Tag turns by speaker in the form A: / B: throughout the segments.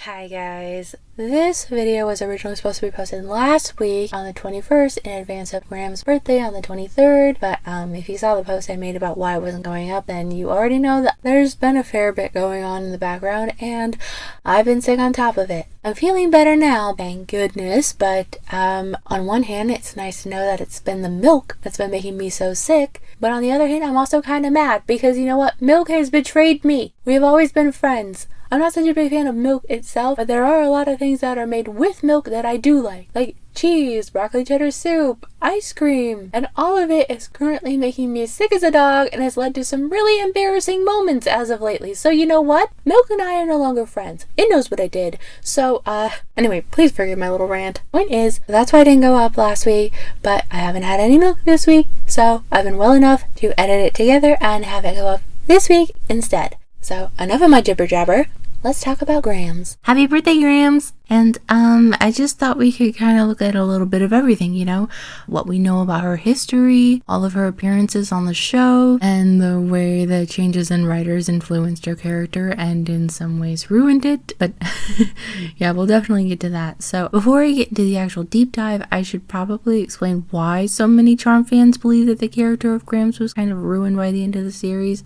A: Hi guys, this video was originally supposed to be posted last week on the 21st in advance of Graham's birthday on the 23rd, but if you saw the post I made about why it wasn't going up, then you already know that there's been a fair bit going on in the background and I've been sick on top of it. I'm feeling better now, thank goodness, but on one hand it's nice to know that it's been the milk that's been making me so sick, but on the other hand I'm also kind of mad because you know what? Milk has betrayed me. We have always been friends. I'm not such a big fan of milk itself, but there are a lot of things that are made with milk that I do like cheese, broccoli cheddar soup, ice cream, and all of it is currently making me sick as a dog and has led to some really embarrassing moments as of lately. So you know what? Milk and I are no longer friends. It knows what I did. So, anyway, please forgive my little rant. Point is, that's why I didn't go up last week, but I haven't had any milk this week, so I've been well enough to edit it together and have it go up this week instead. So, enough of my jibber jabber. Let's talk about Grams. Happy birthday, Grams! And I just thought we could kind of look at a little bit of everything, you know? What we know about her history, all of her appearances on the show, and the way the changes in writers influenced her character and in some ways ruined it. But yeah, we'll definitely get to that. So before I get into the actual deep dive, I should probably explain why so many Charm fans believe that the character of Grams was kind of ruined by the end of the series.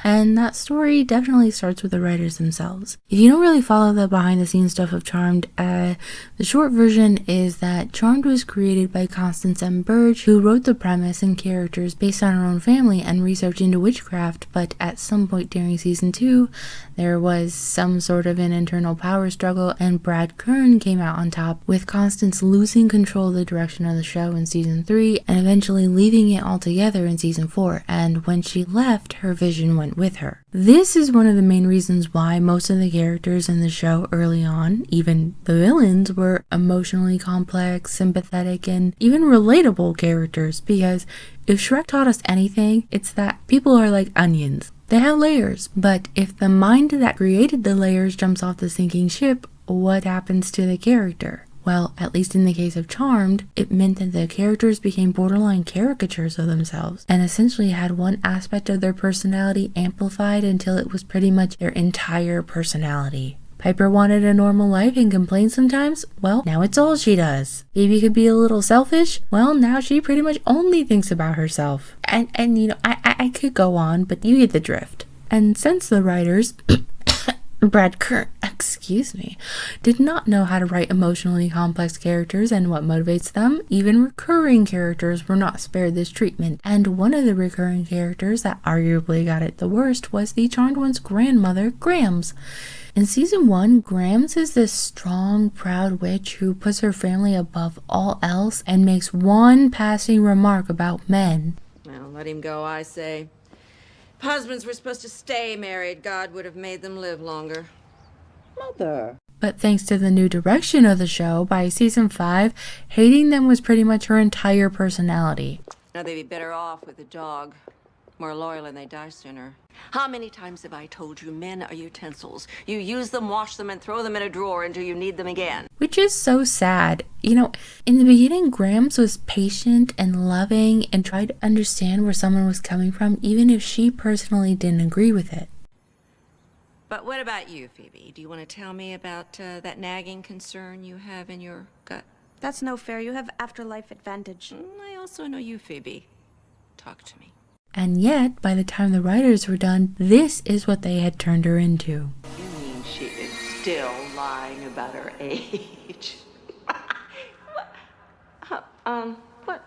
A: And that story definitely starts with the writers themselves. If you don't really follow the behind the scenes stuff of Charmed, the short version is that Charmed was created by Constance M. Burge, who wrote the premise and characters based on her own family and research into witchcraft, but at some point during season 2, there was some sort of an internal power struggle and Brad Kern came out on top, with Constance losing control of the direction of the show in season 3 and eventually leaving it altogether in season 4, and when she left, her vision went with her. This is one of the main reasons why most of the characters in the show early on, even the villains, were emotionally complex, sympathetic, and even relatable characters, because if Shrek taught us anything, it's that people are like onions. They have layers, but if the mind that created the layers jumps off the sinking ship, what happens to the character? Well, at least in the case of Charmed, it meant that the characters became borderline caricatures of themselves and essentially had one aspect of their personality amplified until it was pretty much their entire personality. Piper wanted a normal life and complained sometimes? Well, now it's all she does. Phoebe could be a little selfish? Well, now she pretty much only thinks about herself. And you know, I could go on, but you get the drift. And since the writers Brad Kern, did not know how to write emotionally complex characters and what motivates them, even recurring characters were not spared this treatment. And one of the recurring characters that arguably got it the worst was the Charmed One's grandmother, Grams. In season 1, Grams is this strong, proud witch who puts her family above all else and makes one passing remark about men.
B: Well, let him go, I say. If husbands were supposed to stay married, God would have made them live longer. Mother.
A: But thanks to the new direction of the show, by season 5, hating them was pretty much her entire personality.
B: Now they'd be better off with a dog. More loyal and they die sooner. How many times have I told you men are utensils? You use them, wash them, and throw them in a drawer until you need them again.
A: Which is so sad. You know, in the beginning, Grams was patient and loving and tried to understand where someone was coming from, even if she personally didn't agree with it.
B: But what about you, Phoebe? Do you want to tell me about that nagging concern you have in your gut?
C: That's no fair. You have afterlife advantage.
B: I also know you, Phoebe. Talk to me.
A: And yet, by the time the writers were done, this is what they had turned her into.
B: You mean she is still lying about her age? What?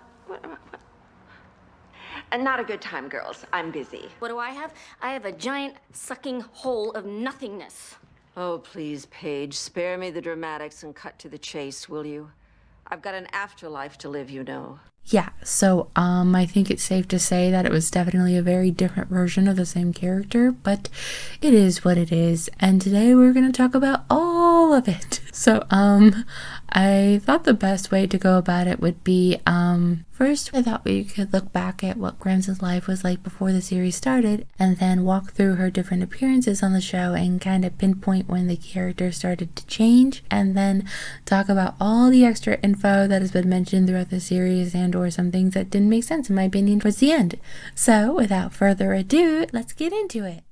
B: Not a good time, girls. I'm busy.
D: What do I have? I have a giant sucking hole of nothingness.
B: Oh, please, Paige, spare me the dramatics and cut to the chase, will you? I've got an afterlife to live, you know.
A: Yeah, so I think it's safe to say that it was definitely a very different version of the same character, but it is what it is, and today we're going to talk about all of it. So, I thought the best way to go about it would be, first I thought we could look back at what Grams' life was like before the series started, and then walk through her different appearances on the show and kind of pinpoint when the character started to change, and then talk about all the extra info that has been mentioned throughout the series and or some things that didn't make sense in my opinion towards the end. So, without further ado, let's get into it.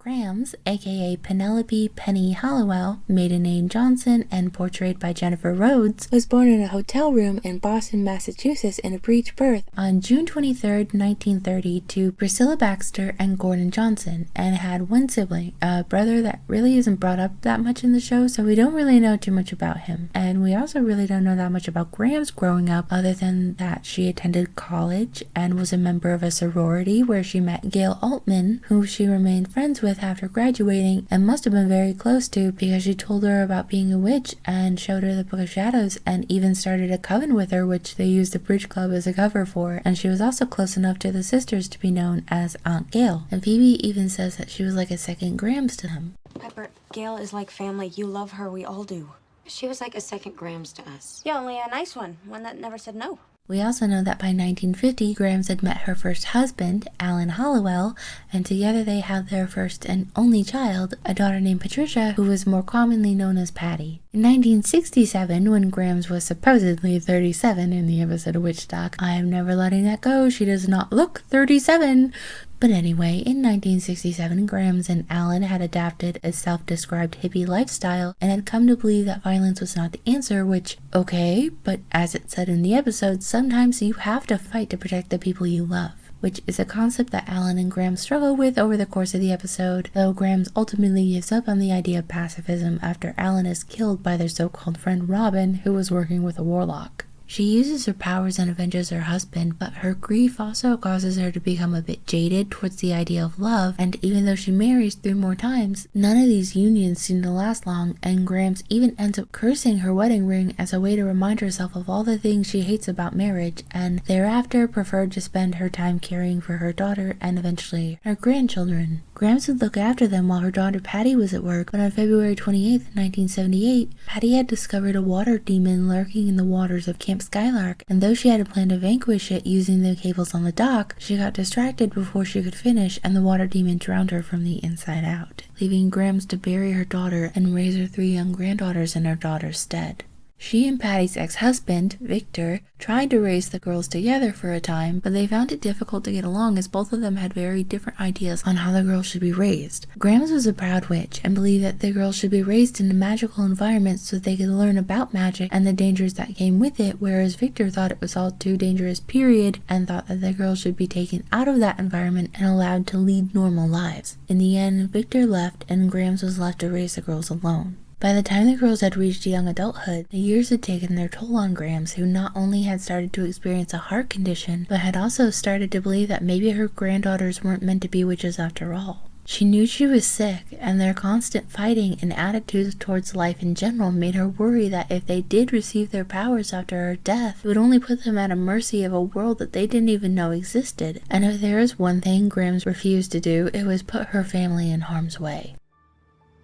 A: Grams, aka Penelope Penny Halliwell, maiden name Johnson and portrayed by Jennifer Rhodes, was born in a hotel room in Boston, Massachusetts in a breech birth on June 23, 1930 to Priscilla Baxter and Gordon Johnson, and had one sibling, a brother that really isn't brought up that much in the show, so we don't really know too much about him. And we also really don't know that much about Grams growing up, other than that she attended college and was a member of a sorority where she met Gail Altman, who she remained friends with after graduating and must have been very close to because she told her about being a witch and showed her the Book of Shadows and even started a coven with her, which they used the Bridge Club as a cover for. And she was also close enough to the sisters to be known as Aunt Gail. And Phoebe even says that she was like a second Grams to them.
E: Pepper, Gail is like family. You love her. We all do.
F: She was like a second Grams to us.
C: Yeah, only a nice one that never said no.
A: We also know that by 1950, Grams had met her first husband, Alan Halliwell, and together they had their first and only child, a daughter named Patricia, who was more commonly known as Patty. In 1967, when Grams was supposedly 37 in the episode of Witchstock, I am never letting that go, she does not look 37! But anyway, in 1967, Grams and Alan had adapted a self-described hippie lifestyle and had come to believe that violence was not the answer, which, okay, but as it said in the episode, sometimes you have to fight to protect the people you love, which is a concept that Alan and Grams struggle with over the course of the episode, though Grams ultimately gives up on the idea of pacifism after Alan is killed by their so-called friend Robin, who was working with a warlock. She uses her powers and avenges her husband, but her grief also causes her to become a bit jaded towards the idea of love, and even though she marries 3 more times, none of these unions seem to last long, and Grams even ends up cursing her wedding ring as a way to remind herself of all the things she hates about marriage, and thereafter preferred to spend her time caring for her daughter and eventually her grandchildren. Grams would look after them while her daughter Patty was at work, but on February 28, 1978, Patty had discovered a water demon lurking in the waters of Camp Skylark, and though she had a plan to vanquish it using the cables on the dock, she got distracted before she could finish, and the water demon drowned her from the inside out, leaving Grams to bury her daughter and raise her 3 young granddaughters in her daughter's stead. She and Patty's ex-husband, Victor, tried to raise the girls together for a time, but they found it difficult to get along as both of them had very different ideas on how the girls should be raised. Grams was a proud witch and believed that the girls should be raised in a magical environment so they could learn about magic and the dangers that came with it, whereas Victor thought it was all too dangerous, period, and thought that the girls should be taken out of that environment and allowed to lead normal lives. In the end, Victor left and Grams was left to raise the girls alone. By the time the girls had reached young adulthood, the years had taken their toll on Grams, who not only had started to experience a heart condition, but had also started to believe that maybe her granddaughters weren't meant to be witches after all. She knew she was sick, and their constant fighting and attitudes towards life in general made her worry that if they did receive their powers after her death, it would only put them at a mercy of a world that they didn't even know existed. And if there was one thing Grams refused to do, it was put her family in harm's way.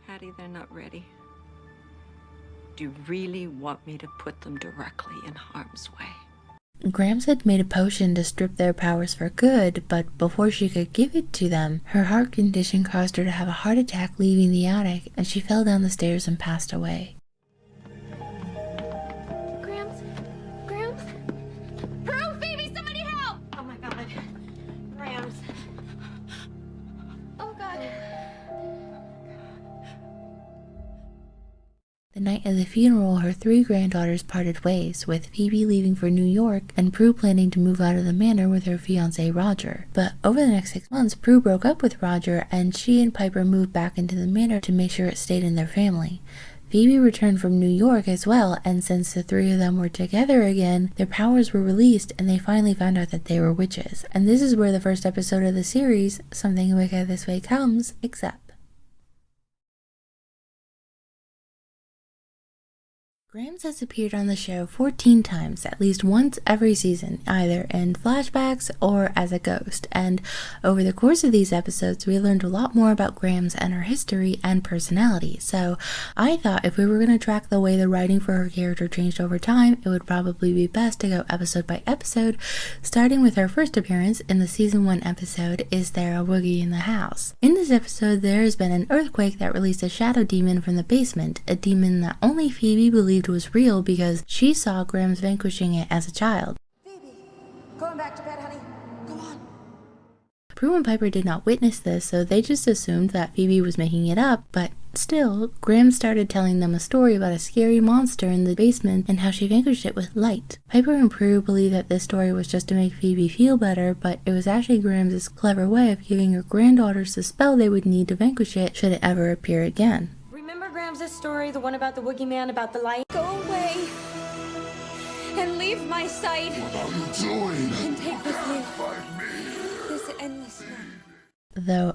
B: Patty, they're not ready. Do you really want me to put them directly in harm's way?
A: Grams had made a potion to strip their powers for good, but before she could give it to them, her heart condition caused her to have a heart attack leaving the attic, and she fell down the stairs and passed away.
D: Grams? Grams? Prue, Phoebe, somebody help!
E: Oh my God. Grams.
D: Oh God.
A: The night of the funeral, her 3 granddaughters parted ways, with Phoebe leaving for New York and Prue planning to move out of the manor with her fiancé Roger. But over the next 6 months, Prue broke up with Roger and she and Piper moved back into the manor to make sure it stayed in their family. Phoebe returned from New York as well, and since the 3 of them were together again, their powers were released and they finally found out that they were witches. And this is where the first episode of the series, Something Wicked This Way, comes, except Grams has appeared on the show 14 times, at least once every season, either in flashbacks or as a ghost, and over the course of these episodes we learned a lot more about Grams and her history and personality, so I thought if we were going to track the way the writing for her character changed over time, it would probably be best to go episode by episode, starting with her first appearance in the season 1 episode, Is There a Woogie in the House? In this episode there has been an earthquake that released a shadow demon from the basement, a demon that only Phoebe believed was real because she saw Grams vanquishing it as a child.
E: Phoebe, going back to bed, honey. Go on.
A: Prue and Piper did not witness this, so they just assumed that Phoebe was making it up, but still, Graham started telling them a story about a scary monster in the basement and how she vanquished it with light. Piper and Prue believed that this story was just to make Phoebe feel better, but it was actually Graham's clever way of giving her granddaughters the spell they would need to vanquish it should it ever appear again.
E: Remember Grams' story, the one about the boogeyman, about the light? Go away and leave my sight.
G: What are you doing?
E: And take with you
G: Find me.
E: this endless night.
A: Though,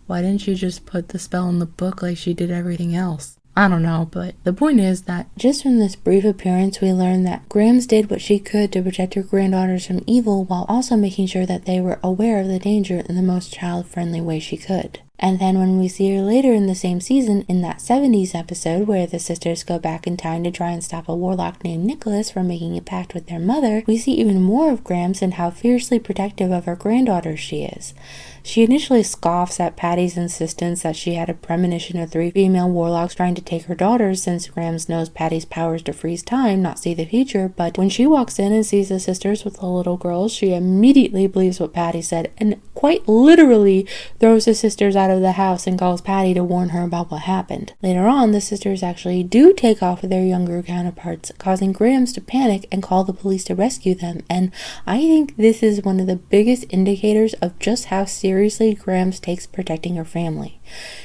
A: why didn't you just put the spell in the book like she did everything else? I don't know, but the point is that just from this brief appearance, we learned that Grams did what she could to protect her granddaughters from evil while also making sure that they were aware of the danger in the most child-friendly way she could. And then when we see her later in the same season, in that 70s episode where the sisters go back in time to try and stop a warlock named Nicholas from making a pact with their mother, we see even more of Grams and how fiercely protective of her granddaughters she is. She initially scoffs at Patty's insistence that she had a premonition of 3 female warlocks trying to take her daughters, since Grams knows Patty's powers to freeze time, not see the future, but when she walks in and sees the sisters with the little girls, she immediately believes what Patty said and quite literally throws the sisters out of the house and calls Patty to warn her about what happened. Later on, the sisters actually do take off with their younger counterparts, causing Grams to panic and call the police to rescue them, and I think this is one of the biggest indicators of just how seriously Grams takes protecting her family.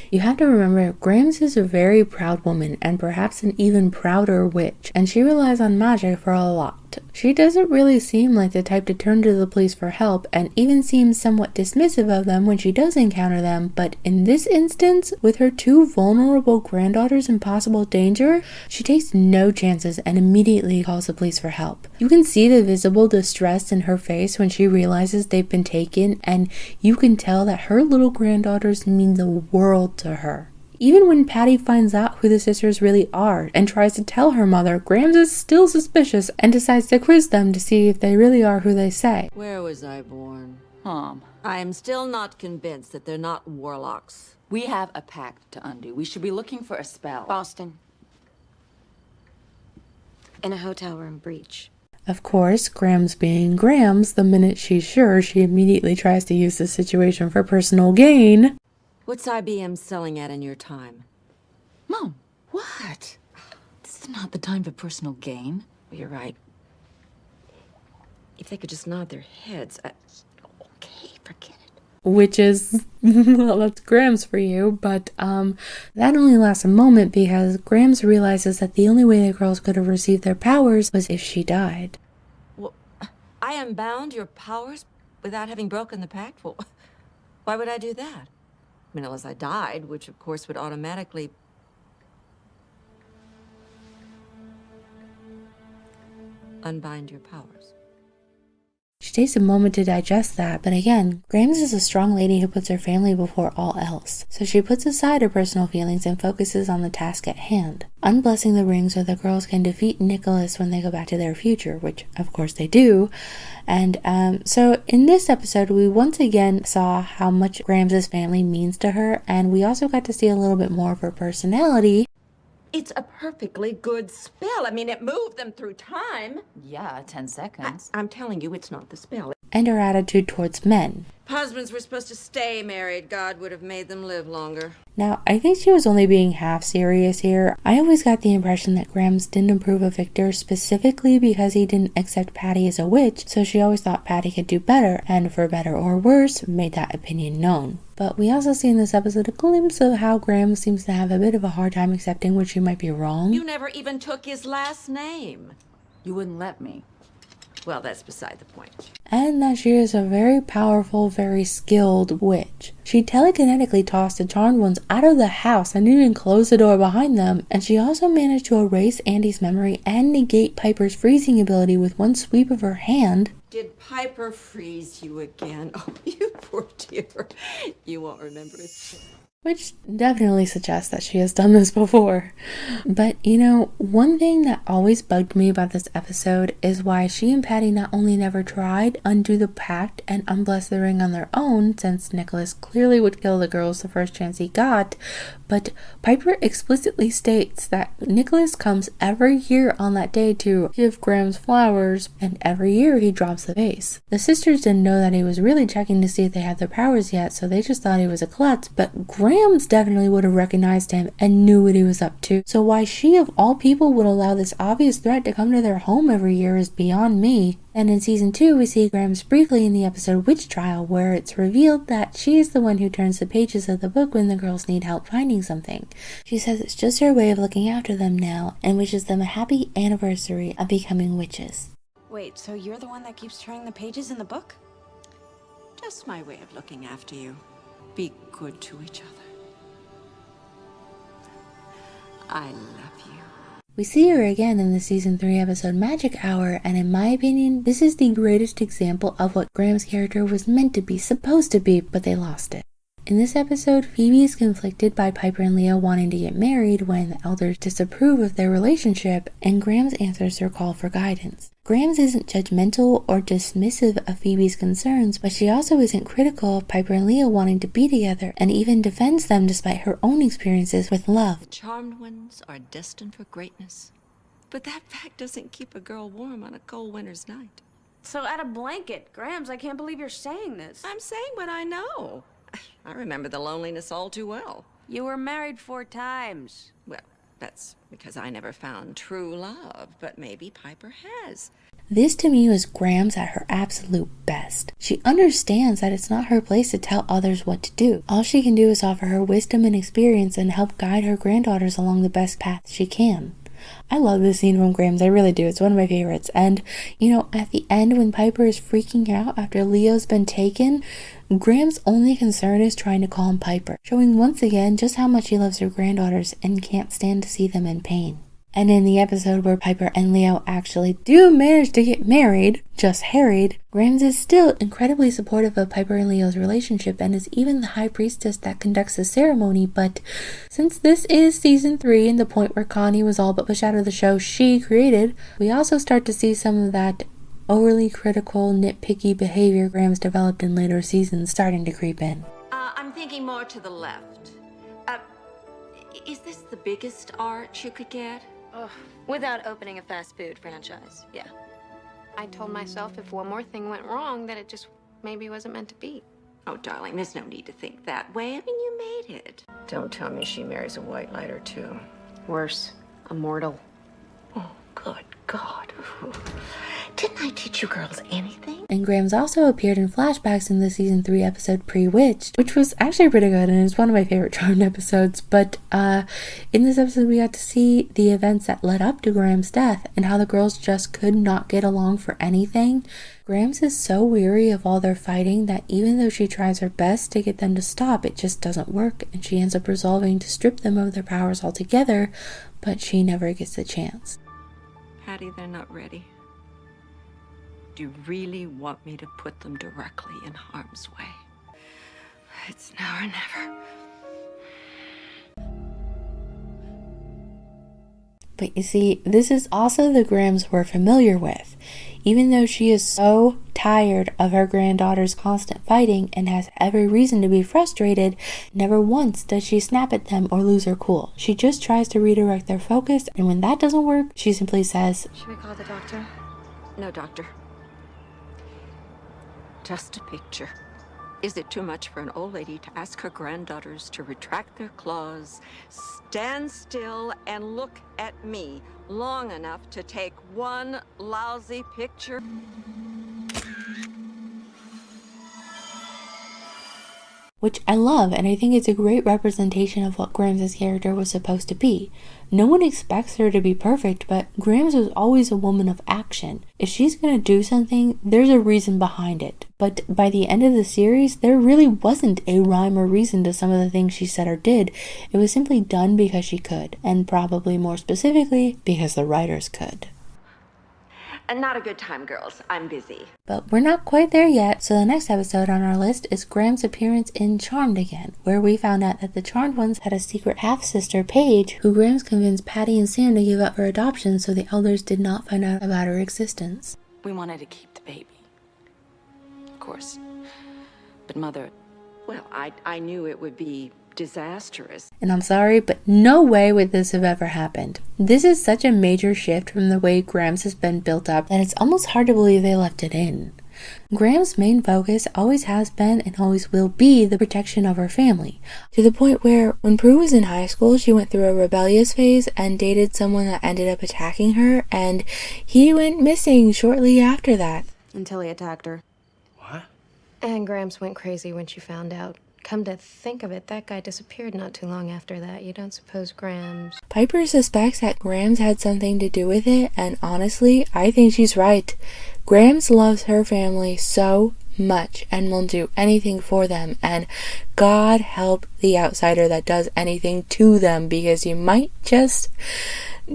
A: You have to remember, Grams is a very proud woman and perhaps an even prouder witch, and she relies on magic for a lot. She doesn't really seem like the type to turn to the police for help, and even seems somewhat dismissive of them when she does encounter them, but in this instance, with her 2 vulnerable granddaughters in possible danger, she takes no chances and immediately calls the police for help. You can see the visible distress in her face when she realizes they've been taken, and you can tell that her little granddaughters mean the world to her. Even when Patty finds out who the sisters really are and tries to tell her mother, Grams is still suspicious and decides to quiz them to see if they really are who they say.
B: Where was I born?
H: Mom,
B: I am still not convinced that they're not warlocks.
H: we have a pact to undo. We should be looking for a spell.
E: Boston. In a hotel room breach.
A: Of course, Grams being Grams, the minute she's sure, she immediately tries to use the situation for personal gain.
B: What's IBM selling at in your time?
H: Mom, what? This is not the time for personal gain.
B: Well, you're right. If they could just nod their heads. Okay, forget it.
A: Which is, well, that's Grams for you, but that only lasts a moment because Grams realizes that the only way the girls could have received their powers was if she died.
B: Well, I unbound your powers without having broken the pact? Well, why would I do that? I mean, unless I died, which of course would automatically... unbind your powers.
A: She takes a moment to digest that, but again, Grams is a strong lady who puts her family before all else. So she puts aside her personal feelings and focuses on the task at hand, unblessing the ring so the girls can defeat Nicholas when they go back to their future, which of course they do. And so in this episode, we once again saw how much Grams' family means to her, and we also got to see a little bit more of her personality.
B: It's a perfectly good spell. I mean, it moved them through time.
H: Yeah, 10 seconds.
B: I'm telling you, it's not the spell.
A: And her attitude towards men.
B: Husbands were supposed to stay married. God would have made them live longer.
A: Now, I think she was only being half serious here. I always got the impression that Grams didn't approve of Victor specifically because he didn't accept Patty as a witch, so she always thought Patty could do better, and for better or worse, made that opinion known. But we also see in this episode a glimpse of how Grams seems to have a bit of a hard time accepting when she might be wrong.
B: You never even took his last name.
H: You wouldn't let me.
B: Well, that's beside the point.
A: And that she is a very powerful, very skilled witch. She telekinetically tossed the charmed ones out of the house and even closed the door behind them, and she also managed to erase Andy's memory and negate Piper's freezing ability with one sweep of her hand.
B: Did Piper freeze you again? Oh, you poor dear. You won't remember it.
A: which definitely suggests that she has done this before. But one thing that always bugged me about this episode is why she and Patty not only never tried undo the pact and unbless the ring on their own, since Nicholas clearly would kill the girls the first chance he got, but Piper explicitly states that Nicholas comes every year on that day to give Grams flowers, and every year he drops the vase. The sisters didn't know that he was really checking to see if they had their powers yet, so they just thought he was a klutz, but Grams definitely would have recognized him and knew what he was up to. So why she of all people would allow this obvious threat to come to their home every year is beyond me. And in season 2, we see Grams briefly in the episode Witch Trial, where it's revealed that she is the one who turns the pages of the book when the girls need help finding something. She says it's just her way of looking after them now, and wishes them a happy anniversary of becoming witches.
C: Wait, so you're the one that keeps turning the pages in the book?
B: Just my way of looking after you. Be good to each other. I love you.
A: We see her again in the season 3 episode Magic Hour, and in my opinion, this is the greatest example of what Grams' character was meant to be, supposed to be, but they lost it. In this episode, Phoebe is conflicted by Piper and Leo wanting to get married when the elders disapprove of their relationship, and Grams answers their call for guidance. Grams isn't judgmental or dismissive of Phoebe's concerns, but she also isn't critical of Piper and Leo wanting to be together, and even defends them despite her own experiences with love.
B: The charmed ones are destined for greatness. But that fact doesn't keep a girl warm on a cold winter's night.
C: So add a blanket. Grams, I can't believe you're saying this.
B: I'm saying what I know. I remember the loneliness all too well.
C: You were married 4 times.
B: Well, that's because I never found true love, but maybe Piper has.
A: This to me was Grams at her absolute best. She understands that it's not her place to tell others what to do. All she can do is offer her wisdom and experience and help guide her granddaughters along the best path she can. I love this scene from Grams, I really do. It's one of my favorites. And, at the end when Piper is freaking out after Leo's been taken, Grams' only concern is trying to calm Piper, showing once again just how much she loves her granddaughters and can't stand to see them in pain. And in the episode where Piper and Leo actually do manage to get married, just harried, Grams is still incredibly supportive of Piper and Leo's relationship and is even the high priestess that conducts the ceremony. But since this is season 3 and the point where Connie was all but pushed out of the show she created, we also start to see some of that overly critical, nitpicky behavior Grams developed in later seasons starting to creep in.
B: I'm thinking more to the left. Is this the biggest arch you could get?
D: Without opening a fast food franchise, yeah.
G: I told myself if one more thing went wrong, that it just maybe wasn't meant to be.
B: Oh, darling, there's no need to think that way. I mean, you made it. Don't tell me she marries a white lighter, too.
G: Worse, a mortal.
B: Oh, good God. Didn't I teach you girls anything?
A: And Grams also appeared in flashbacks in the season 3 episode Pre-Witched, which was actually pretty good and is one of my favorite Charmed episodes. But in this episode we got to see the events that led up to Grams' death and how the girls just could not get along for anything. Grams is so weary of all their fighting that even though she tries her best to get them to stop, it just doesn't work, and she ends up resolving to strip them of their powers altogether, but she never gets the chance.
B: Patty, they're not ready. Do you really want me to put them directly in harm's way? It's now or never.
A: But you see, this is also the Grams we're familiar with. Even though she is so tired of her granddaughter's constant fighting and has every reason to be frustrated, never once does she snap at them or lose her cool. She just tries to redirect their focus, and when that doesn't work, she simply says,
G: Should we call the doctor?
B: No, doctor. Just a picture. Is it too much for an old lady to ask her granddaughters to retract their claws, stand still, and look at me long enough to take one lousy picture?
A: Which I love, and I think it's a great representation of what Grams' character was supposed to be. No one expects her to be perfect, but Grams was always a woman of action. If she's gonna do something, there's a reason behind it. But by the end of the series, there really wasn't a rhyme or reason to some of the things she said or did. It was simply done because she could, and probably more specifically, because the writers could.
B: Not a good time, girls. I'm busy.
A: But we're not quite there yet, so the next episode on our list is Graham's appearance in Charmed again, where we found out that the Charmed ones had a secret half-sister, Paige, who Graham's convinced Patty and Sam to give up for adoption so the elders did not find out about her existence.
H: We wanted to keep the baby. Of course. But Mother...
B: Well, I knew it would be disastrous.
A: And I'm sorry, but no way would this have ever happened. This is such a major shift from the way Graham's has been built up that it's almost hard to believe they left it in. Graham's main focus always has been and always will be the protection of her family, to the point where when Prue was in high school, she went through a rebellious phase and dated someone that ended up attacking her, and he went missing shortly after that.
C: Until he attacked her.
I: What?
G: And Gramps went crazy when she found out. Come to think of it, that guy disappeared not too long after that. You don't suppose Grams...
A: Piper suspects that Grams had something to do with it, and honestly, I think she's right. Grams loves her family so much and will do anything for them, and God help the outsider that does anything to them, because you might just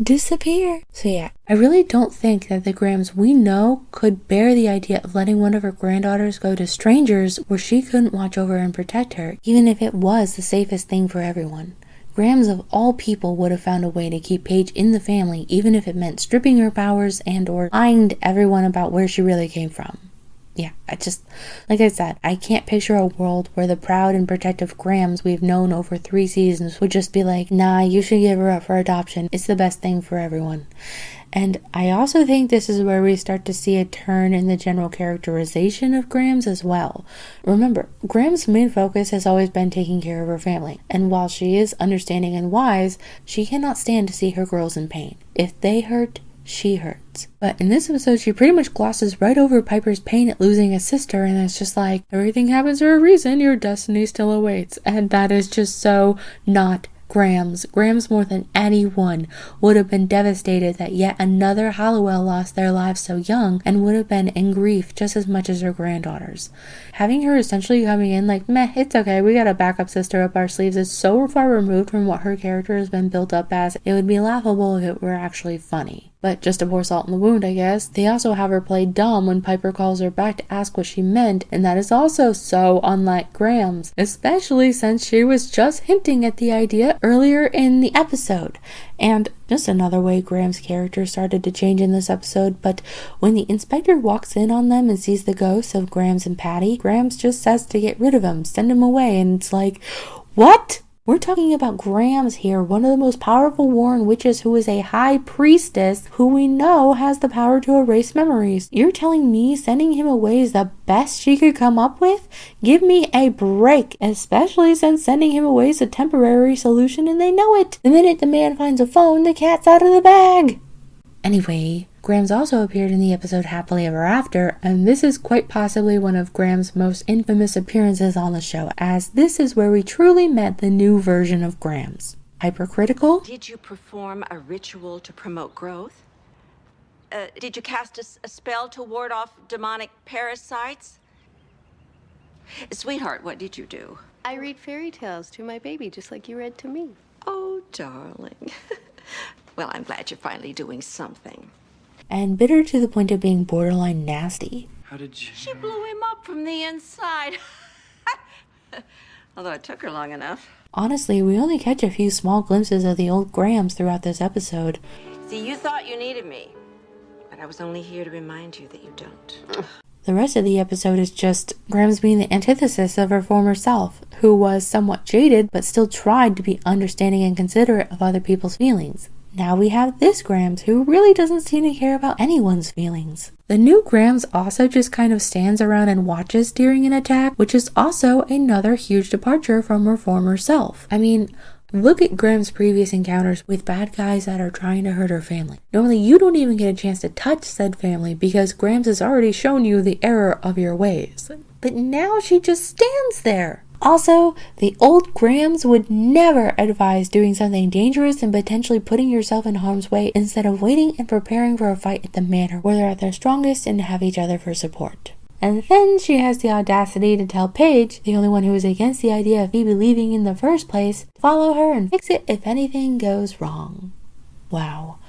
A: disappear. So yeah, I really don't think that the Grams we know could bear the idea of letting one of her granddaughters go to strangers where she couldn't watch over and protect her, even if it was the safest thing for everyone. Grams of all people would have found a way to keep Paige in the family, even if it meant stripping her powers and or lying to everyone about where she really came from. Yeah, like I said, I can't picture a world where the proud and protective Grams we've known over 3 seasons would just be like, nah, you should give her up for adoption. It's the best thing for everyone. And I also think this is where we start to see a turn in the general characterization of Grams as well. Remember, Grams' main focus has always been taking care of her family, and while she is understanding and wise, she cannot stand to see her girls in pain. If they hurt, she hurts. But in this episode, she pretty much glosses right over Piper's pain at losing a sister, and it's just like, everything happens for a reason, your destiny still awaits. And that is just so not Grams. Grams, more than anyone, would have been devastated that yet another Halliwell lost their lives so young, and would have been in grief just as much as her granddaughters. Having her essentially coming in like, meh, it's okay, we got a backup sister up our sleeves, is so far removed from what her character has been built up as, it would be laughable if it were actually funny. But just to pour salt in the wound, I guess, they also have her play dumb when Piper calls her back to ask what she meant, and that is also so unlike Grams, especially since she was just hinting at the idea earlier in the episode. And just another way Grams' character started to change in this episode, but when the inspector walks in on them and sees the ghosts of Grams and Patty, Grams just says to get rid of him, send him away, and it's like, what? We're talking about Grams here, one of the most powerful Warren witches who is a high priestess who we know has the power to erase memories. You're telling me sending him away is the best she could come up with? Give me a break, especially since sending him away is a temporary solution and they know it. The minute the man finds a phone, the cat's out of the bag. Anyway, Grams also appeared in the episode Happily Ever After, and this is quite possibly one of Grams' most infamous appearances on the show, as this is where we truly met the new version of Grams. Hypercritical?
B: Did you perform a ritual to promote growth? Did you cast a spell to ward off demonic parasites? Sweetheart, what did you do?
G: I read fairy tales to my baby, just like you read to me.
B: Oh, darling. Well, I'm glad you're finally doing something.
A: And bitter to the point of being borderline nasty.
I: How did you...
B: She blew him up from the inside. Although it took her long enough.
A: Honestly, we only catch a few small glimpses of the old Grams throughout this episode.
B: See, you thought you needed me, but I was only here to remind you that you don't.
A: The rest of the episode is just Grams being the antithesis of her former self, who was somewhat jaded but still tried to be understanding and considerate of other people's feelings. Now we have this Grams who really doesn't seem to care about anyone's feelings. The new Grams also just kind of stands around and watches during an attack, which is also another huge departure from her former self. I mean, look at Grams' previous encounters with bad guys that are trying to hurt her family. Normally, you don't even get a chance to touch said family because Grams has already shown you the error of your ways. But now she just stands there. Also, the old Grams would never advise doing something dangerous and potentially putting yourself in harm's way instead of waiting and preparing for a fight at the manor where they're at their strongest and have each other for support. And then she has the audacity to tell Paige, the only one who was against the idea of Phoebe leaving in the first place, to follow her and fix it if anything goes wrong. Wow.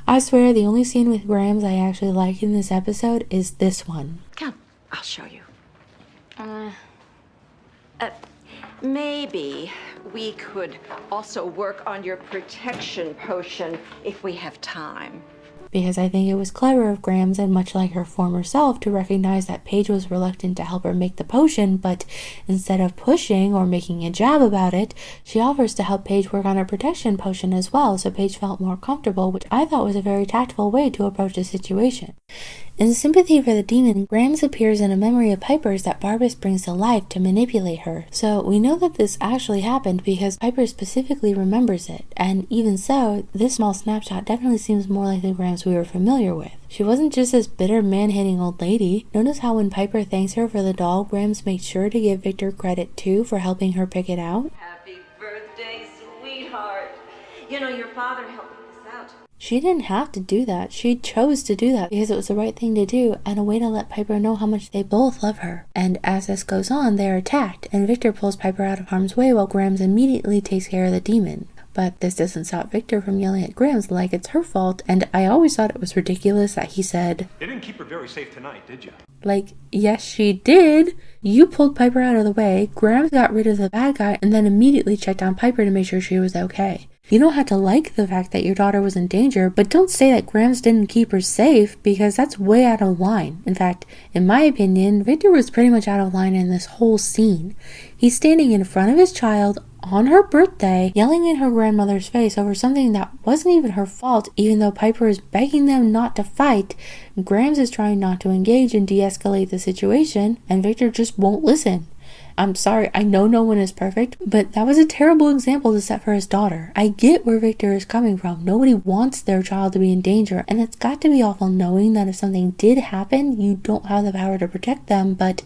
A: I swear the only scene with Grams I actually like in this episode is this one.
B: Come, I'll show you. Maybe we could also work on your protection potion if we have time.
A: Because I think it was clever of Grams, and much like her former self, to recognize that Paige was reluctant to help her make the potion, but instead of pushing or making a jab about it, she offers to help Paige work on her protection potion as well, so Paige felt more comfortable, which I thought was a very tactful way to approach the situation. In sympathy for the demon, Grams appears in a memory of Piper's that Barbas brings to life to manipulate her. So we know that this actually happened because Piper specifically remembers it, and even so, this small snapshot definitely seems more like the Grams we were familiar with. She wasn't just this bitter man-hating old lady. Notice how when Piper thanks her for the doll, Grams makes sure to give Victor credit too for helping her pick it out.
B: Happy birthday, sweetheart. You know, your father helped me this out.
A: She didn't have to do that. She chose to do that because it was the right thing to do and a way to let Piper know how much they both love her. And as this goes on, they are attacked, and Victor pulls Piper out of harm's way while Grams immediately takes care of the demon. But this doesn't stop Victor from yelling at Grams like it's her fault, and I always thought it was ridiculous that he said,
I: "You didn't keep her very safe tonight, did you?"
A: Like, yes, she did. You pulled Piper out of the way, Grams got rid of the bad guy, and then immediately checked on Piper to make sure she was okay. You don't have to like the fact that your daughter was in danger, but don't say that Grams didn't keep her safe, because that's way out of line. In fact, in my opinion, Victor was pretty much out of line in this whole scene. He's standing in front of his child on her birthday, yelling in her grandmother's face over something that wasn't even her fault, even though Piper is begging them not to fight. Grams is trying not to engage and de-escalate the situation, and Victor just won't listen. I'm sorry, I know no one is perfect, but that was a terrible example to set for his daughter. I get where Victor is coming from. Nobody wants their child to be in danger, and it's got to be awful knowing that if something did happen, you don't have the power to protect them, but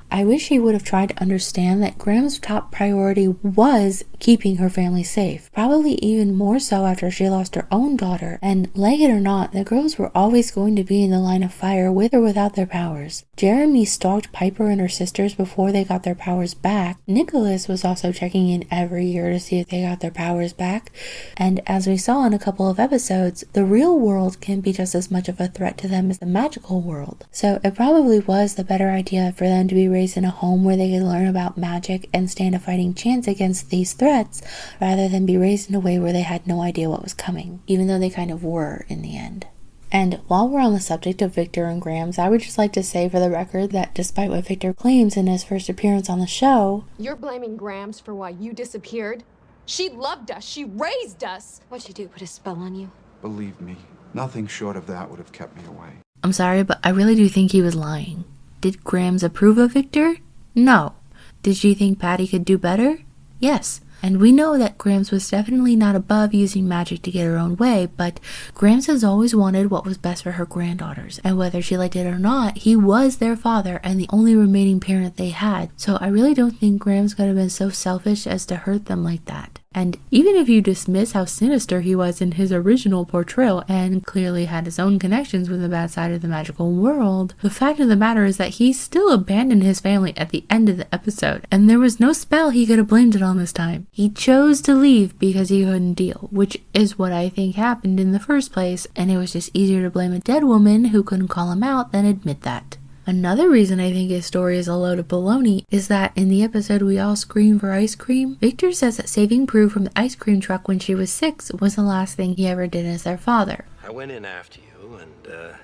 A: I wish he would have tried to understand that Grams' top priority was keeping her family safe. Probably even more so after she lost her own daughter, and like it or not, the girls were always going to be in the line of fire with or without their powers. Jeremy stalked Piper and her sisters before they got their powers back. Nicholas was also checking in every year to see if they got their powers back. And as we saw in a couple of episodes, the real world can be just as much of a threat to them as the magical world. So it probably was the better idea for them to be raised in a home where they could learn about magic and stand a fighting chance against these threats, rather than be raised in a way where they had no idea what was coming, even though they kind of were in the end. And while we're on the subject of Victor and Grams, I would just like to say for the record that despite what Victor claims in his first appearance on the show,
J: "You're blaming Grams for why you disappeared? She loved us. She raised us."
F: What'd she do, put a spell on you?
K: Believe me, nothing short of that would have kept me away.
A: I'm sorry, but I really do think he was lying. Did Grams approve of Victor? No. Did she think Patty could do better? Yes. And we know that Grams was definitely not above using magic to get her own way, but Grams has always wanted what was best for her granddaughters, and whether she liked it or not, he was their father and the only remaining parent they had, so I really don't think Grams could have been so selfish as to hurt them like that. And even if you dismiss how sinister he was in his original portrayal and clearly had his own connections with the bad side of the magical world, the fact of the matter is that he still abandoned his family at the end of the episode, and there was no spell he could have blamed it on this time. He chose to leave because he couldn't deal, which is what I think happened in the first place, and it was just easier to blame a dead woman who couldn't call him out than admit that. Another reason I think his story is a load of baloney is that in the episode We All Scream for Ice Cream, Victor says that saving Prue from the ice cream truck when she was 6 was the last thing he ever did as their father.
L: I went in after you, and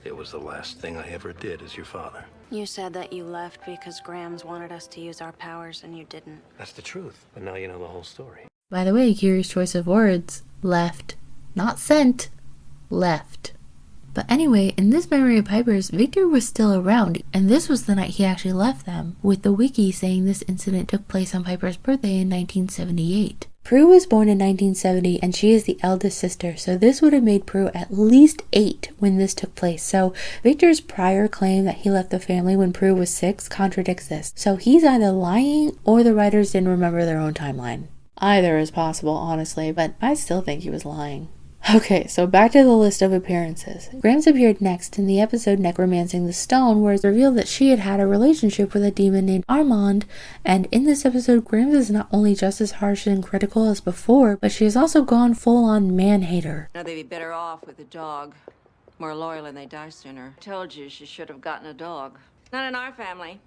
L: it was the last thing I ever did as your father.
C: You said that you left because Grams wanted us to use our powers and you didn't.
L: That's the truth, but now you know the whole story.
A: By the way, curious choice of words. Left. Not sent. Left. But anyway, in this memory of Piper's, Victor was still around, and this was the night he actually left them, with the wiki saying this incident took place on Piper's birthday in 1978. Prue was born in 1970, and she is the eldest sister, so this would have made Prue at least 8 when this took place. So Victor's prior claim that he left the family when Prue was 6 contradicts this. So he's either lying or the writers didn't remember their own timeline. Either is possible, honestly, but I still think he was lying. Okay, so back to the list of appearances. Grams appeared next in the episode Necromancing the Stone, where it's revealed that she had had a relationship with a demon named Armand, and in this episode, Grams is not only just as harsh and critical as before, but she has also gone full-on man-hater.
B: Now they'd be better off with a dog. More loyal and they die sooner. Told you she should have gotten a dog. Not in our family.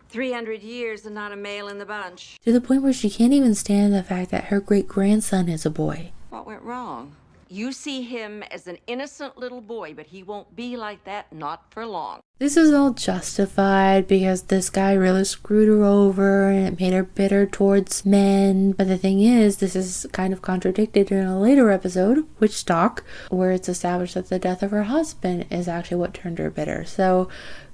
B: 300 years and not a male in the bunch.
A: To the point where she can't even stand the fact that her great-grandson is a boy.
B: What went wrong? You see him as an innocent little boy, but he won't be like that, not for long.
A: This is all justified because this guy really screwed her over and it made her bitter towards men. But the thing is, this is kind of contradicted in a later episode, Witch Talk, where it's established that the death of her husband is actually what turned her bitter. So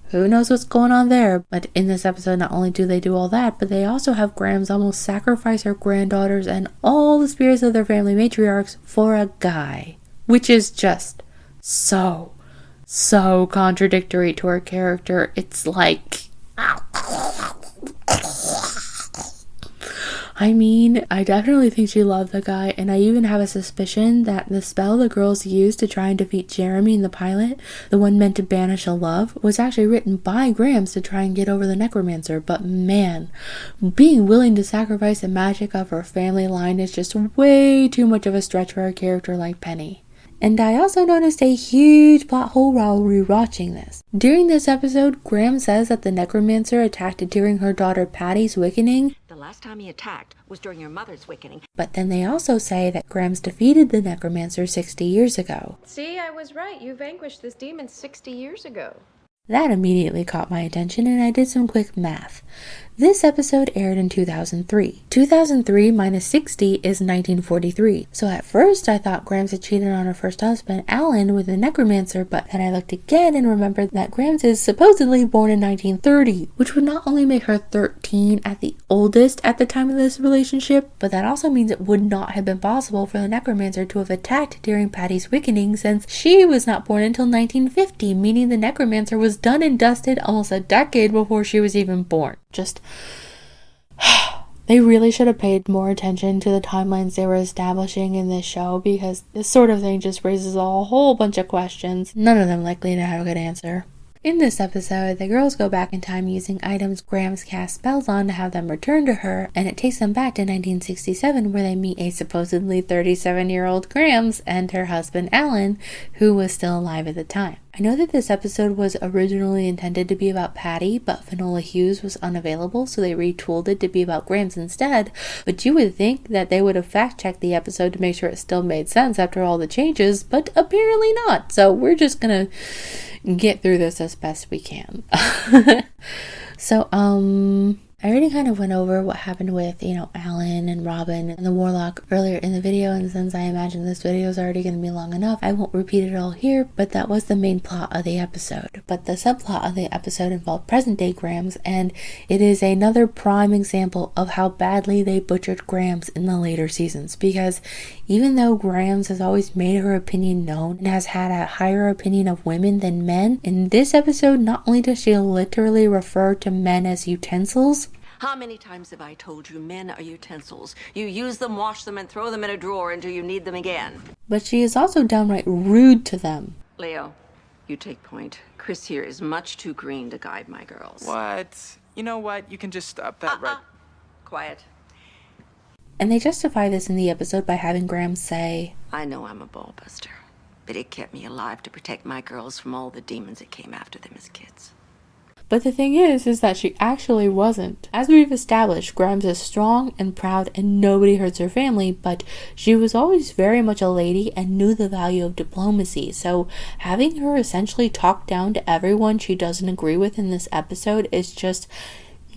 A: who knows what's going on there? But in this episode, not only do they do all that, but they also have Grams almost sacrifice her granddaughters and all the spirits of their family matriarchs for a guy. Which is just so contradictory to her character. It's like... I mean, I definitely think she loved the guy, and I even have a suspicion that the spell the girls used to try and defeat Jeremy in the pilot, the one meant to banish a love, was actually written by Grams to try and get over the necromancer. But man, being willing to sacrifice the magic of her family line is just way too much of a stretch for a character like Penny. And I also noticed a huge plot hole while rewatching this. During this episode, Graham says that the necromancer attacked during her daughter Patty's wickening.
B: The last time he attacked was during your mother's wickening.
A: But then they also say that Grams defeated the necromancer 60 years ago.
G: See, I was right. You vanquished this demon 60 years ago.
A: That immediately caught my attention and I did some quick math. This episode aired in 2003. 2003 minus 60 is 1943. So at first I thought Grams had cheated on her first husband, Alan, with a necromancer, but then I looked again and remembered that Grams is supposedly born in 1930, which would not only make her 13 at the oldest at the time of this relationship, but that also means it would not have been possible for the necromancer to have attacked during Patty's wickening, since she was not born until 1950, meaning the necromancer was done and dusted almost a decade before she was even born. Just... they really should have paid more attention to the timelines they were establishing in this show, because this sort of thing just raises a whole bunch of questions, none of them likely to have a good answer. In this episode, the girls go back in time using items Grams cast spells on to have them returned to her, and it takes them back to 1967 where they meet a supposedly 37-year-old Grams and her husband Alan, who was still alive at the time. I know that this episode was originally intended to be about Patty, but Finola Hughes was unavailable, so they retooled it to be about Grams instead, but you would think that they would have fact-checked the episode to make sure it still made sense after all the changes, but apparently not, so we're just gonna get through this as best we can. So, I already kind of went over what happened with, Alan and Robin and the Warlock earlier in the video, and since I imagine this video is already going to be long enough, I won't repeat it all here, but that was the main plot of the episode. But the subplot of the episode involved present-day Grams, and it is another prime example of how badly they butchered Grams in the later seasons, because even though Grams has always made her opinion known and has had a higher opinion of women than men, in this episode not only does she literally refer to men as utensils.
B: How many times have I told you men are utensils? You use them, wash them, and throw them in a drawer until you need them again.
A: But she is also downright rude to them.
B: Leo, you take point. Chris here is much too green to guide my girls.
M: What? You know what? You can just stop that right...
B: Quiet.
A: And they justify this in the episode by having Grams say,
B: I know I'm a ballbuster, but it kept me alive to protect my girls from all the demons that came after them as kids.
A: But the thing is that she actually wasn't. As we've established, Grams is strong and proud and nobody hurts her family, but she was always very much a lady and knew the value of diplomacy, so having her essentially talk down to everyone she doesn't agree with in this episode is just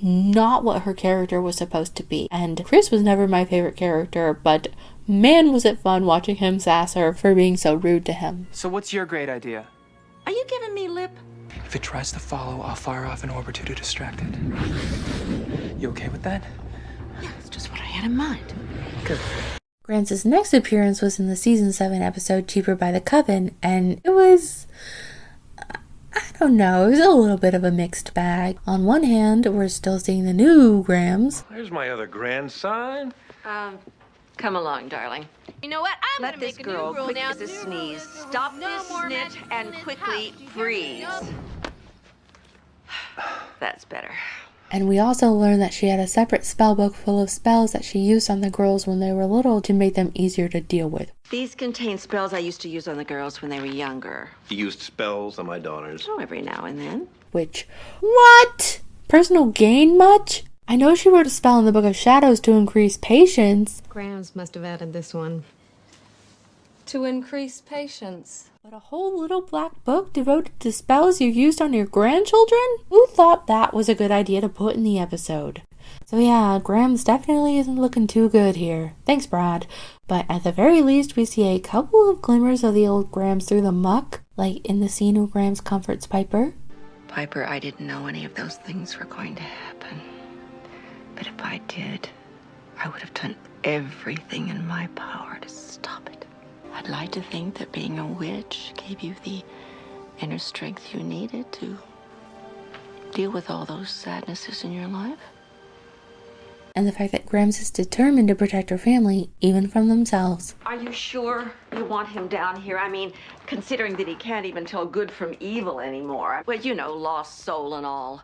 A: not what her character was supposed to be. And Chris was never my favorite character, but man was it fun watching him sass her for being so rude to him.
M: So what's your great idea?
B: Are you giving me lip?
M: If it tries to follow, I'll fire off an orb or two to distract it. You okay with that?
B: Yeah, it's just what I had in mind.
M: Good.
A: Grams' next appearance was in the season 7 episode Cheaper by the Coven, and it was... I don't know, it was a little bit of a mixed bag. On one hand, we're still seeing the new Grams.
I: There's my other grandson.
B: Come along, darling.
J: You know what? I'm
B: Let
J: gonna
B: this
J: make a new
B: girl
J: rule
B: quick
J: now.
B: as a sneeze. Stop this snit and quickly freeze. That's better.
A: And we also learned that she had a separate spell book full of spells that she used on the girls when they were little to make them easier to deal with.
B: These contain spells I used to use on the girls when they were younger.
L: You used spells on my daughters.
B: Oh, every now and then.
A: Which, what? Personal gain much? I know she wrote a spell in the Book of Shadows to increase patience.
G: Grams must have added this one.
E: To increase patience.
A: But a whole little black book devoted to spells you used on your grandchildren? Who thought that was a good idea to put in the episode? So yeah, Grams definitely isn't looking too good here. Thanks, Brad. But at the very least, we see a couple of glimmers of the old Grams through the muck, like in the scene where Grams comforts Piper.
B: Piper, I didn't know any of those things were going to happen. But if I did, I would have done everything in my power to stop it. I'd like to think that being a witch gave you the inner strength you needed to deal with all those sadnesses in your life.
A: And the fact that Grams is determined to protect her family, even from themselves.
B: Are you sure you want him down here? I mean, considering that he can't even tell good from evil anymore. Well, you know, lost soul and all.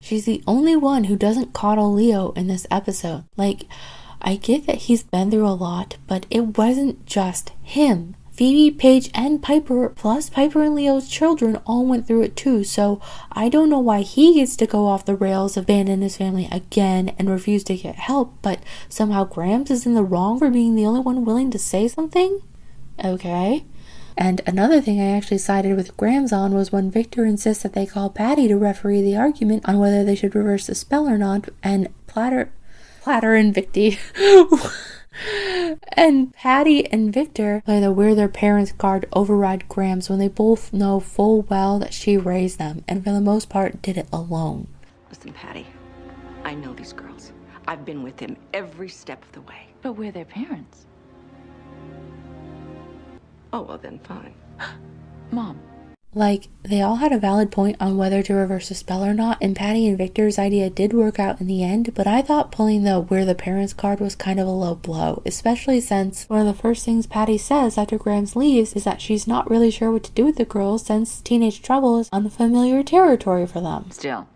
A: She's the only one who doesn't coddle Leo in this episode. Like, I get that he's been through a lot, but it wasn't just him. Phoebe, Paige, and Piper, plus Piper and Leo's children, all went through it too, so I don't know why he gets to go off the rails, abandon his family again, and refuse to get help, but somehow Grams is in the wrong for being the only one willing to say something? Okay. And another thing I actually sided with Grams on was when Victor insists that they call Patty to referee the argument on whether they should reverse the spell or not, and Platter and Victy and Patty and Victor play the We're Their Parents card override Grams when they both know full well that she raised them, and for the most part did it alone.
B: Listen, Patty, I know these girls. I've been with them every step of the way.
H: But we're their parents.
B: Oh, well then, fine.
H: Mom.
A: Like, they all had a valid point on whether to reverse a spell or not, and Patty and Victor's idea did work out in the end, but I thought pulling the We're the Parents card was kind of a low blow, especially since one of the first things Patty says after Grams leaves is that she's not really sure what to do with the girls since teenage trouble is unfamiliar territory for them.
H: Still,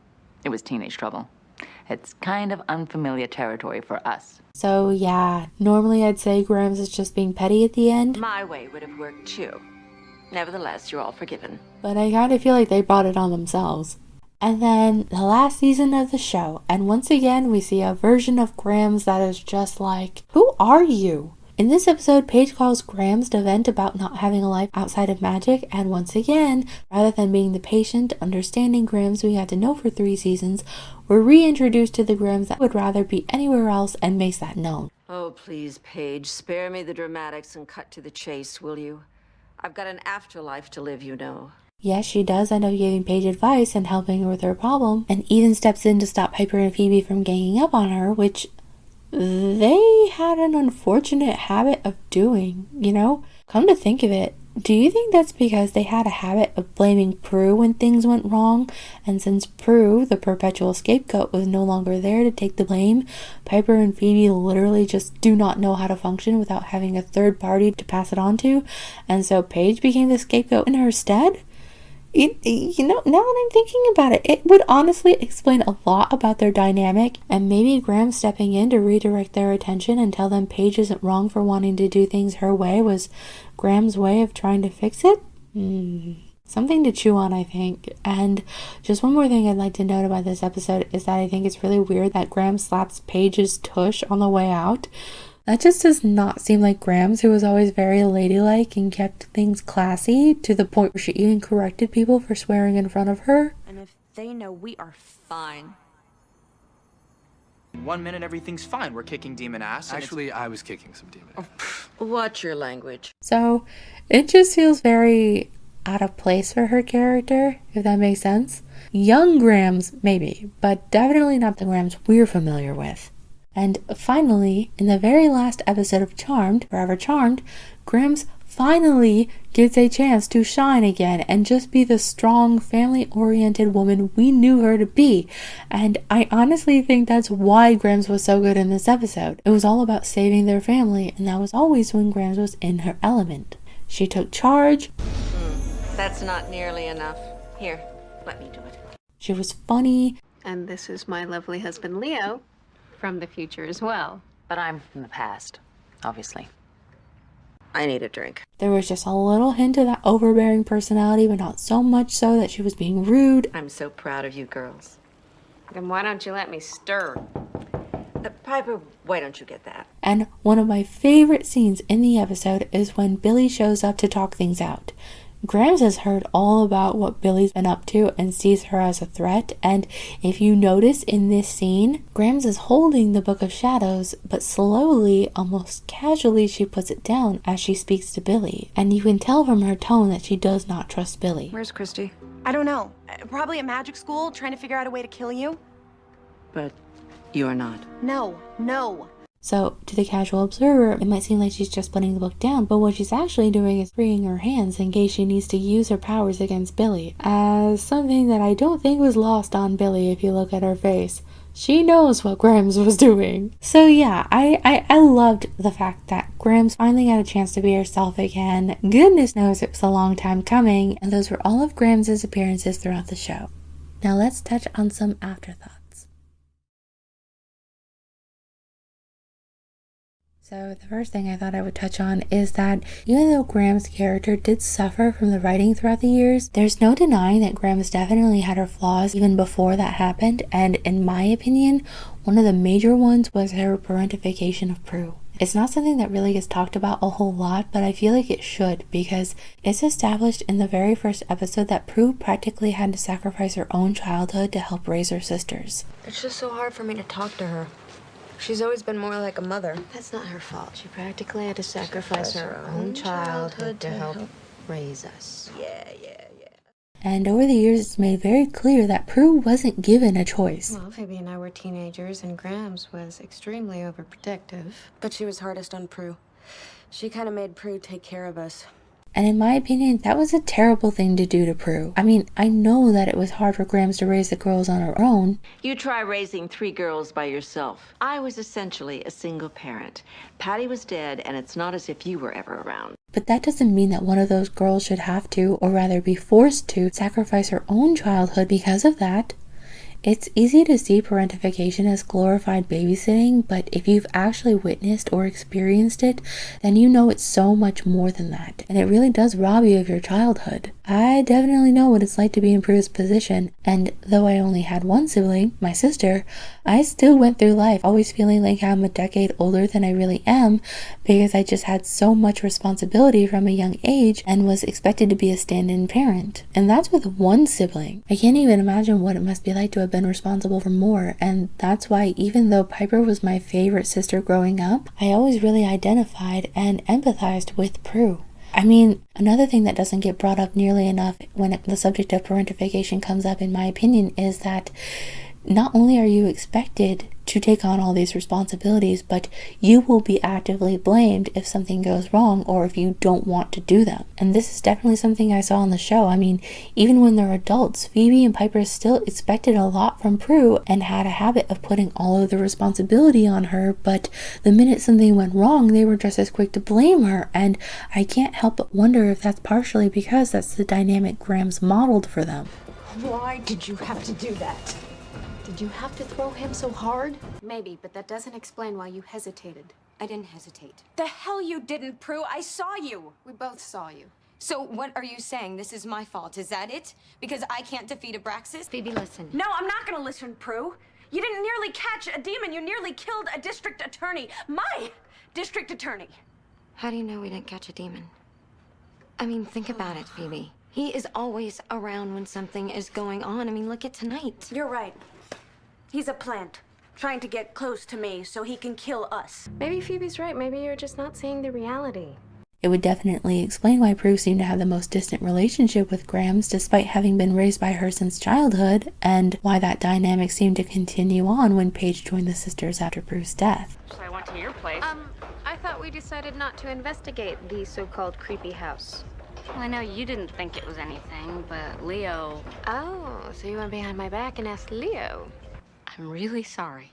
H: it was teenage trouble. It's kind of unfamiliar territory for us.
A: So yeah, normally I'd say Grams is just being petty at the end.
B: My way would have worked too. Nevertheless, you're all forgiven.
A: But I kind of feel like they brought it on themselves. And then the last season of the show, and once again we see a version of Grams that is just like, who are you? In this episode, Paige calls Grams to vent about not having a life outside of magic, and once again, rather than being the patient, understanding Grams we had to know for 3 seasons, we're reintroduced to the Grams that would rather be anywhere else and makes that known.
B: Oh, please, Paige, spare me the dramatics and cut to the chase, will you? I've got an afterlife to live, you know.
A: Yes, she does end up giving Paige advice and helping her with her problem, and even steps in to stop Piper and Phoebe from ganging up on her, which they had an unfortunate habit of doing, you know? Come to think of it, do you think that's because they had a habit of blaming Prue when things went wrong? And since Prue, the perpetual scapegoat, was no longer there to take the blame, Piper and Phoebe literally just do not know how to function without having a third party to pass it on to, and so Paige became the scapegoat in her stead? You know, now that I'm thinking about it, it would honestly explain a lot about their dynamic, and maybe Graham stepping in to redirect their attention and tell them Paige isn't wrong for wanting to do things her way was Graham's way of trying to fix it? Something to chew on, I think. And just one more thing I'd like to note about this episode is that I think it's really weird that Graham slaps Paige's tush on the way out. That just does not seem like Grams, who was always very ladylike and kept things classy, to the point where she even corrected people for swearing in front of her.
C: And if they know we are fine.
M: In 1 minute, everything's fine. We're kicking demon ass.
I: Actually, I was kicking some demon ass.
B: Watch your language.
A: So, it just feels very out of place for her character, if that makes sense. Young Grams, maybe, but definitely not the Grams we're familiar with. And finally, in the very last episode of Charmed, Forever Charmed, Grams finally gets a chance to shine again and just be the strong, family-oriented woman we knew her to be. And I honestly think that's why Grams was so good in this episode. It was all about saving their family, and that was always when Grams was in her element. She took charge.
B: That's not nearly enough. Here, let me do it.
A: She was funny.
G: And this is my lovely husband, Leo, from the future as well.
N: But I'm from the past, obviously.
B: I need a drink.
A: There was just a little hint of that overbearing personality, but not so much so that she was being rude.
B: I'm so proud of you girls.
G: Then why don't you let me stir?
B: Piper, why don't you get that?
A: And one of my favorite scenes in the episode is when Billy shows up to talk things out. Grams has heard all about what Billy's been up to and sees her as a threat, and if you notice in this scene, Grams is holding the Book of Shadows, but slowly, almost casually, she puts it down as she speaks to Billy, and you can tell from her tone that she does not trust Billy.
C: Where's Christy?
E: I don't know. Probably at magic school, trying to figure out a way to kill you.
B: But you are not.
E: No.
A: So, to the casual observer, it might seem like she's just putting the book down, but what she's actually doing is freeing her hands in case she needs to use her powers against Billy, as something that I don't think was lost on Billy if you look at her face. She knows what Grams was doing. So yeah, I loved the fact that Grams finally got a chance to be herself again. Goodness knows it was a long time coming, and those were all of Grams' appearances throughout the show. Now let's touch on some afterthoughts. So the first thing I thought I would touch on is that even though Grams' character did suffer from the writing throughout the years, there's no denying that Grams definitely had her flaws even before that happened, and in my opinion, one of the major ones was her parentification of Prue. It's not something that really gets talked about a whole lot, but I feel like it should, because it's established in the very first episode that Prue practically had to sacrifice her own childhood to help raise her sisters.
C: It's just so hard for me to talk to her. She's always been more like a mother.
F: That's not her fault. She practically had to sacrifice her own childhood to help raise us.
B: Yeah.
A: And over the years, it's made very clear that Prue wasn't given a choice.
G: Well, Phoebe and I were teenagers, and Grams was extremely overprotective.
C: But she was hardest on Prue. She kind of made Prue take care of us.
A: And in my opinion, that was a terrible thing to do to Prue. I mean, I know that it was hard for Grams to raise the girls on her own.
B: You try raising 3 girls by yourself. I was essentially a single parent. Patty was dead, and it's not as if you were ever around.
A: But that doesn't mean that one of those girls should have to, or rather be forced to, sacrifice her own childhood because of that. It's easy to see parentification as glorified babysitting, but if you've actually witnessed or experienced it, then you know it's so much more than that, and it really does rob you of your childhood. I definitely know what it's like to be in Prue's position, and though I only had one sibling, my sister, I still went through life always feeling like I'm a decade older than I really am, because I just had so much responsibility from a young age and was expected to be a stand-in parent. And that's with one sibling. I can't even imagine what it must be like to have been responsible for more, and that's why even though Piper was my favorite sister growing up, I always really identified and empathized with Prue. I mean, another thing that doesn't get brought up nearly enough when the subject of parentification comes up, in my opinion, is that not only are you expected to take on all these responsibilities, but you will be actively blamed if something goes wrong or if you don't want to do them. And this is definitely something I saw on the show. I mean, even when they're adults, Phoebe and Piper still expected a lot from Prue and had a habit of putting all of the responsibility on her, but the minute something went wrong, they were just as quick to blame her. And I can't help but wonder if that's partially because that's the dynamic Grams modeled for them.
J: Why did you have to do that? Did you have to throw him so hard?
C: Maybe, but that doesn't explain why you hesitated.
F: I didn't hesitate.
E: The hell you didn't, Prue. I saw you.
C: We both saw you.
E: So what are you saying? This is my fault. Is that it? Because I can't defeat Abraxas?
F: Phoebe, listen.
E: No, I'm not gonna listen, Prue. You didn't nearly catch a demon. You nearly killed a district attorney. My district attorney.
F: How do you know we didn't catch a demon? I mean, think about it, Phoebe. He is always around when something is going on. I mean, look at tonight.
E: You're right. He's a plant, trying to get close to me so he can kill us.
G: Maybe Phoebe's right. Maybe you're just not seeing the reality.
A: It would definitely explain why Prue seemed to have the most distant relationship with Grams despite having been raised by her since childhood, and why that dynamic seemed to continue on when Paige joined the sisters after Prue's death.
J: So I went to your place.
G: I thought thought we decided not to investigate the so-called creepy house?
D: Well, I know you didn't think it was anything, but Leo...
G: Oh, so you went behind my back and asked Leo.
D: I'm really sorry.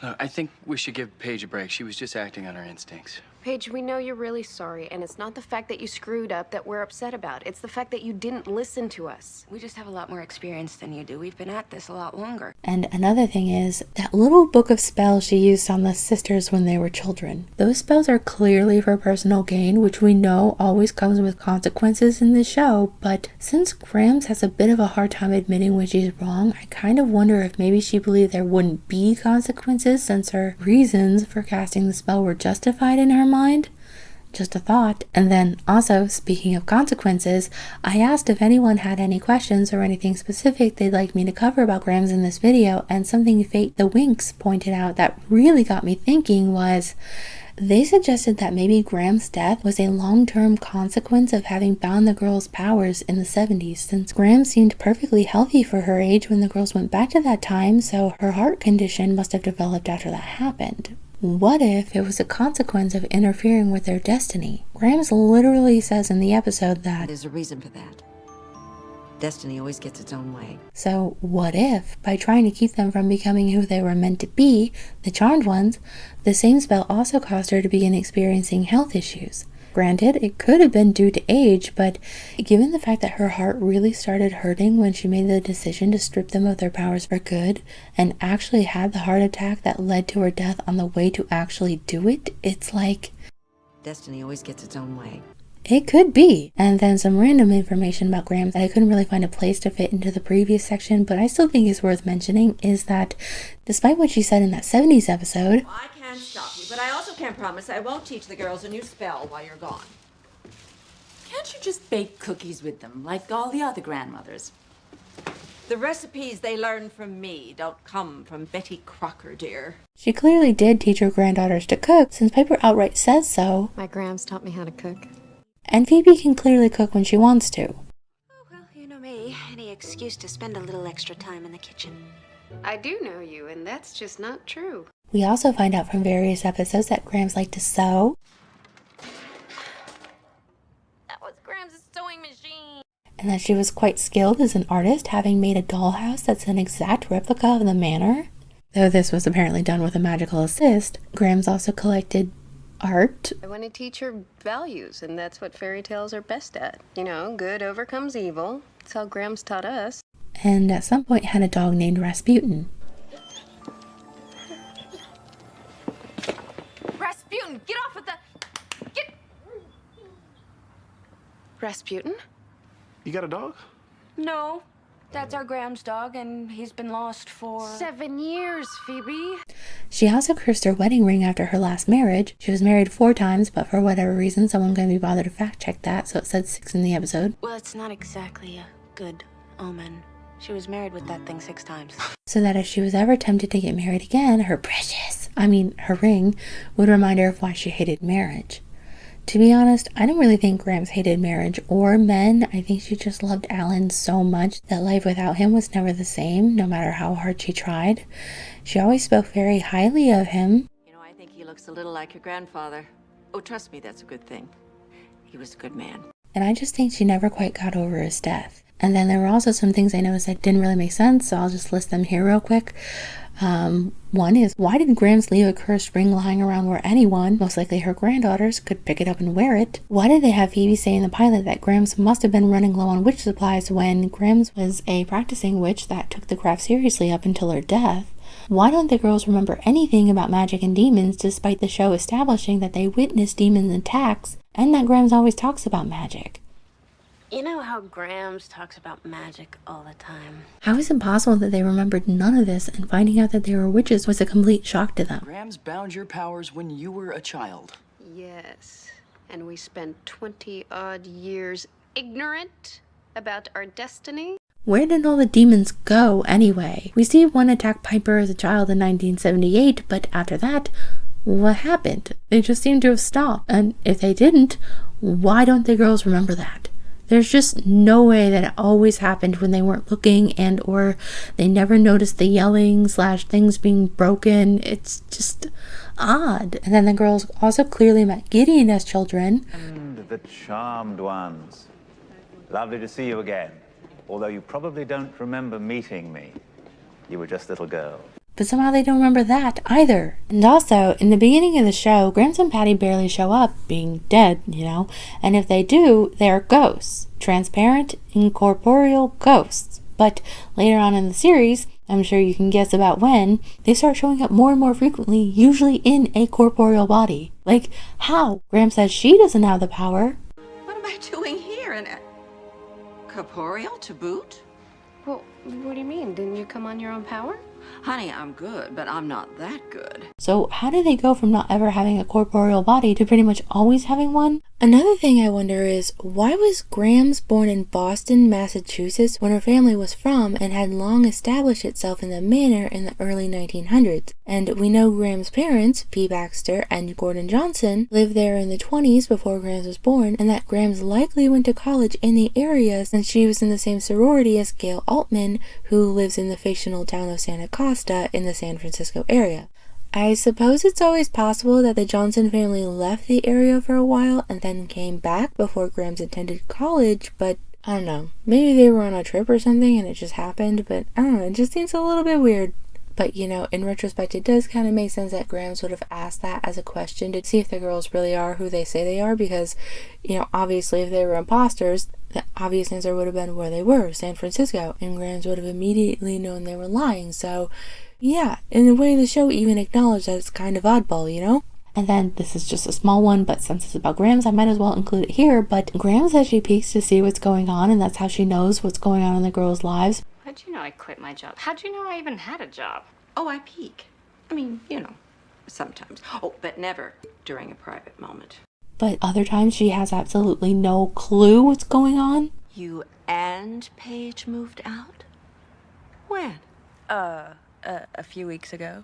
M: I think we should give Paige a break. She was just acting on her instincts.
G: Paige, we know you're really sorry, and it's not the fact that you screwed up that we're upset about. It's the fact that you didn't listen to us.
C: We just have a lot more experience than you do. We've been at this a lot longer.
A: And another thing is, that little book of spells she used on the sisters when they were children. Those spells are clearly for personal gain, which we know always comes with consequences in the show, but since Grams has a bit of a hard time admitting when she's wrong, I kind of wonder if maybe she believed there wouldn't be consequences since her reasons for casting the spell were justified in her mind. Just a thought. And then also, speaking of consequences, I asked if anyone had any questions or anything specific they'd like me to cover about Grams in this video, and something Fate the Winx pointed out that really got me thinking was, they suggested that maybe Grams' death was a long-term consequence of having bound the girls' powers in the 70s, since Grams seemed perfectly healthy for her age when the girls went back to that time, so her heart condition must have developed after that happened. What if it was a consequence of interfering with their destiny? Grams literally says in the episode that
B: there's a reason for that. Destiny always gets its own way.
A: So what if, by trying to keep them from becoming who they were meant to be, the Charmed Ones, the same spell also caused her to begin experiencing health issues? Granted, it could have been due to age, but given the fact that her heart really started hurting when she made the decision to strip them of their powers for good, and actually had the heart attack that led to her death on the way to actually do it, it's like...
B: Destiny always gets its own way.
A: It could be. And then some random information about Grams that I couldn't really find a place to fit into the previous section, but I still think is worth mentioning, is that despite what she said in that 70s episode...
B: Well, I can't stop you, but I also can't promise I won't teach the girls a new spell while you're gone.
H: Can't you just bake cookies with them, like all the other grandmothers?
B: The recipes they learn from me don't come from Betty Crocker, dear.
A: She clearly did teach her granddaughters to cook, since Piper outright says so.
G: My Grams taught me how to cook.
A: And Phoebe can clearly cook when she wants to.
C: Oh, well, you know me. Any excuse to spend a little extra time in the kitchen.
G: I do know you, and that's just not true.
A: We also find out from various episodes that Grams liked to sew.
D: That was Grams' sewing machine.
A: And that she was quite skilled as an artist, having made a dollhouse that's an exact replica of the manor. Though this was apparently done with a magical assist, Grams also collected art.
G: I want to teach her values, and that's what fairy tales are best at. You know, good overcomes evil. That's how Grams taught us.
A: And at some point had a dog named Rasputin.
D: Rasputin, get off of the... Get...
G: Rasputin?
I: You got a dog?
C: No. That's our Grams dog, and he's been lost for...
G: 7 years, Phoebe.
A: She also cursed her wedding ring after her last marriage. She was married 4 times, but for whatever reason, someone couldn't be bothered to fact check that, so it said 6 in the episode.
C: Well, it's not exactly a good omen. She was married with that thing 6 times.
A: So that if she was ever tempted to get married again, her her ring, would remind her of why she hated marriage. To be honest, I don't really think Grams hated marriage or men. I think she just loved Alan so much that life without him was never the same, no matter how hard she tried. She always spoke very highly of him.
B: You know, I think he looks a little like your grandfather. Oh, trust me, that's a good thing. He was a good man.
A: And I just think she never quite got over his death. And then there were also some things I noticed that didn't really make sense, so I'll just list them here real quick. One is, why did Grams leave a cursed ring lying around where anyone, most likely her granddaughters, could pick it up and wear it? Why did they have Phoebe say in the pilot that Grams must have been running low on witch supplies when Grams was a practicing witch that took the craft seriously up until her death? Why don't the girls remember anything about magic and demons despite the show establishing that they witnessed demons attacks and that Grams always talks about magic?
C: You know how Grams talks about magic all the time.
A: How is it possible that they remembered none of this, and finding out that they were witches was a complete shock to them?
M: Grams bound your powers when you were a child.
G: Yes. And we spent 20-odd years ignorant about our destiny?
A: Where did all the demons go anyway? We see one attack Piper as a child in 1978, but after that, what happened? They just seem to have stopped. And if they didn't, why don't the girls remember that? There's just no way that it always happened when they weren't looking, and or they never noticed the yelling / things being broken. It's just odd. And then the girls also clearly met Gideon as children.
O: And the charmed ones. Lovely to see you again. Although you probably don't remember meeting me. You were just little girls.
A: But somehow they don't remember that either. And also, in the beginning of the show, Grams and Patty barely show up, being dead, you know. And if they do, they're ghosts. Transparent, incorporeal ghosts. But later on in the series, I'm sure you can guess about when, they start showing up more and more frequently, usually in a corporeal body. Like, how? Grams says she doesn't have the power.
B: What am I doing here? Corporeal to boot?
G: Well, what do you mean? Didn't you come on your own power?
B: Honey, I'm good, but I'm not that good.
A: So how do they go from not ever having a corporeal body to pretty much always having one? Another thing I wonder is, why was Grams born in Boston, Massachusetts, when her family was from and had long established itself in the manor in the early 1900s? And we know Grams' parents, P. Baxter and Gordon Johnson, lived there in the 20s before Grams was born, and that Grams likely went to college in the area since she was in the same sorority as Gail Altman, who lives in the fictional town of Santa Costa in the San Francisco area. I suppose it's always possible that the Johnson family left the area for a while and then came back before Grams attended college, but I don't know. Maybe they were on a trip or something and it just happened, but I don't know, it just seems a little bit weird. But, you know, in retrospect, it does kind of make sense that Grams would have asked that as a question to see if the girls really are who they say they are, because, you know, obviously if they were imposters, the obvious answer would have been where they were, San Francisco, and Grams would have immediately known they were lying, so yeah, in a way the show even acknowledged that it's kind of oddball, you know? And then, this is just a small one, but since it's about Grams, I might as well include it here, but Grams says she peeks to see what's going on, and that's how she knows what's going on in the girls' lives.
D: How'd you know I quit my job? How'd you know I even had a job?
B: Oh, I peek. I mean, you know, sometimes. Oh, but never during a private moment.
A: But other times she has absolutely no clue what's going on.
B: You and Paige moved out? When?
C: A few weeks ago.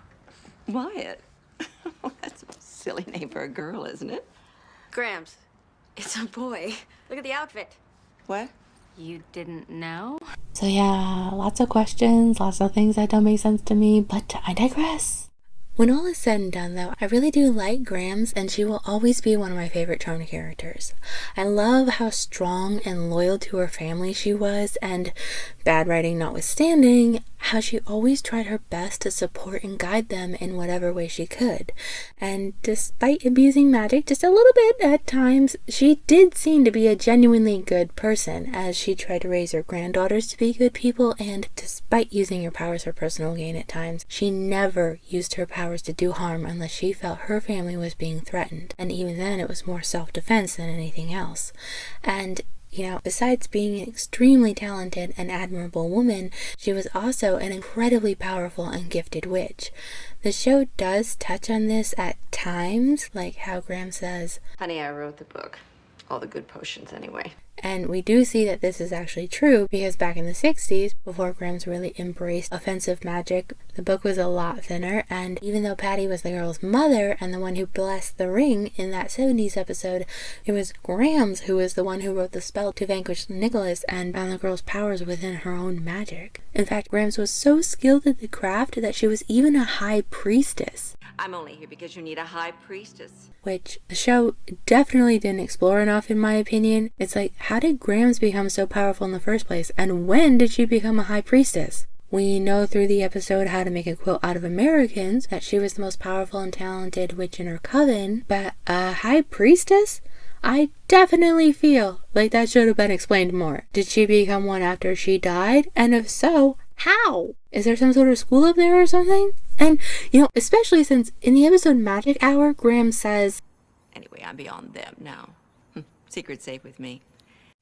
B: Wyatt. That's a silly name for a girl, isn't it?
C: Grams, it's a boy. Look at the outfit.
B: What?
D: You didn't know?
A: So yeah, lots of questions, lots of things that don't make sense to me, but I digress. When all is said and done, though, I really do like Grams, and she will always be one of my favorite charmed characters. I love how strong and loyal to her family she was, and bad writing notwithstanding, how she always tried her best to support and guide them in whatever way she could. And despite abusing magic just a little bit at times, she did seem to be a genuinely good person, as she tried to raise her granddaughters to be good people, and despite using her powers for personal gain at times, she never used her powers to do harm unless she felt her family was being threatened, and even then it was more self-defense than anything else. And you know, besides being an extremely talented and admirable woman, she was also an incredibly powerful and gifted witch. The show does touch on this at times, like how Grams says,
B: Honey, I wrote the book. All the good potions, anyway.
A: And we do see that this is actually true, because back in the 60s, before Grams really embraced offensive magic, the book was a lot thinner, and even though Patty was the girl's mother and the one who blessed the ring in that 70s episode, it was Grams who was the one who wrote the spell to vanquish Nicholas and found the girl's powers within her own magic. In fact, Grams was so skilled at the craft that she was even a high priestess.
B: I'm only here because you need a high priestess.
A: Which the show definitely didn't explore enough, in my opinion. It's like, how did Grams become so powerful in the first place? And when did she become a high priestess? We know through the episode How to Make a Quilt Out of Americans that she was the most powerful and talented witch in her coven, but a high priestess? I definitely feel like that should have been explained more. Did she become one after she died? And if so, how? Is there some sort of school up there or something? And, you know, especially since in the episode Magic Hour, Grams says,
B: Anyway, I'm beyond them now. Secret safe with me.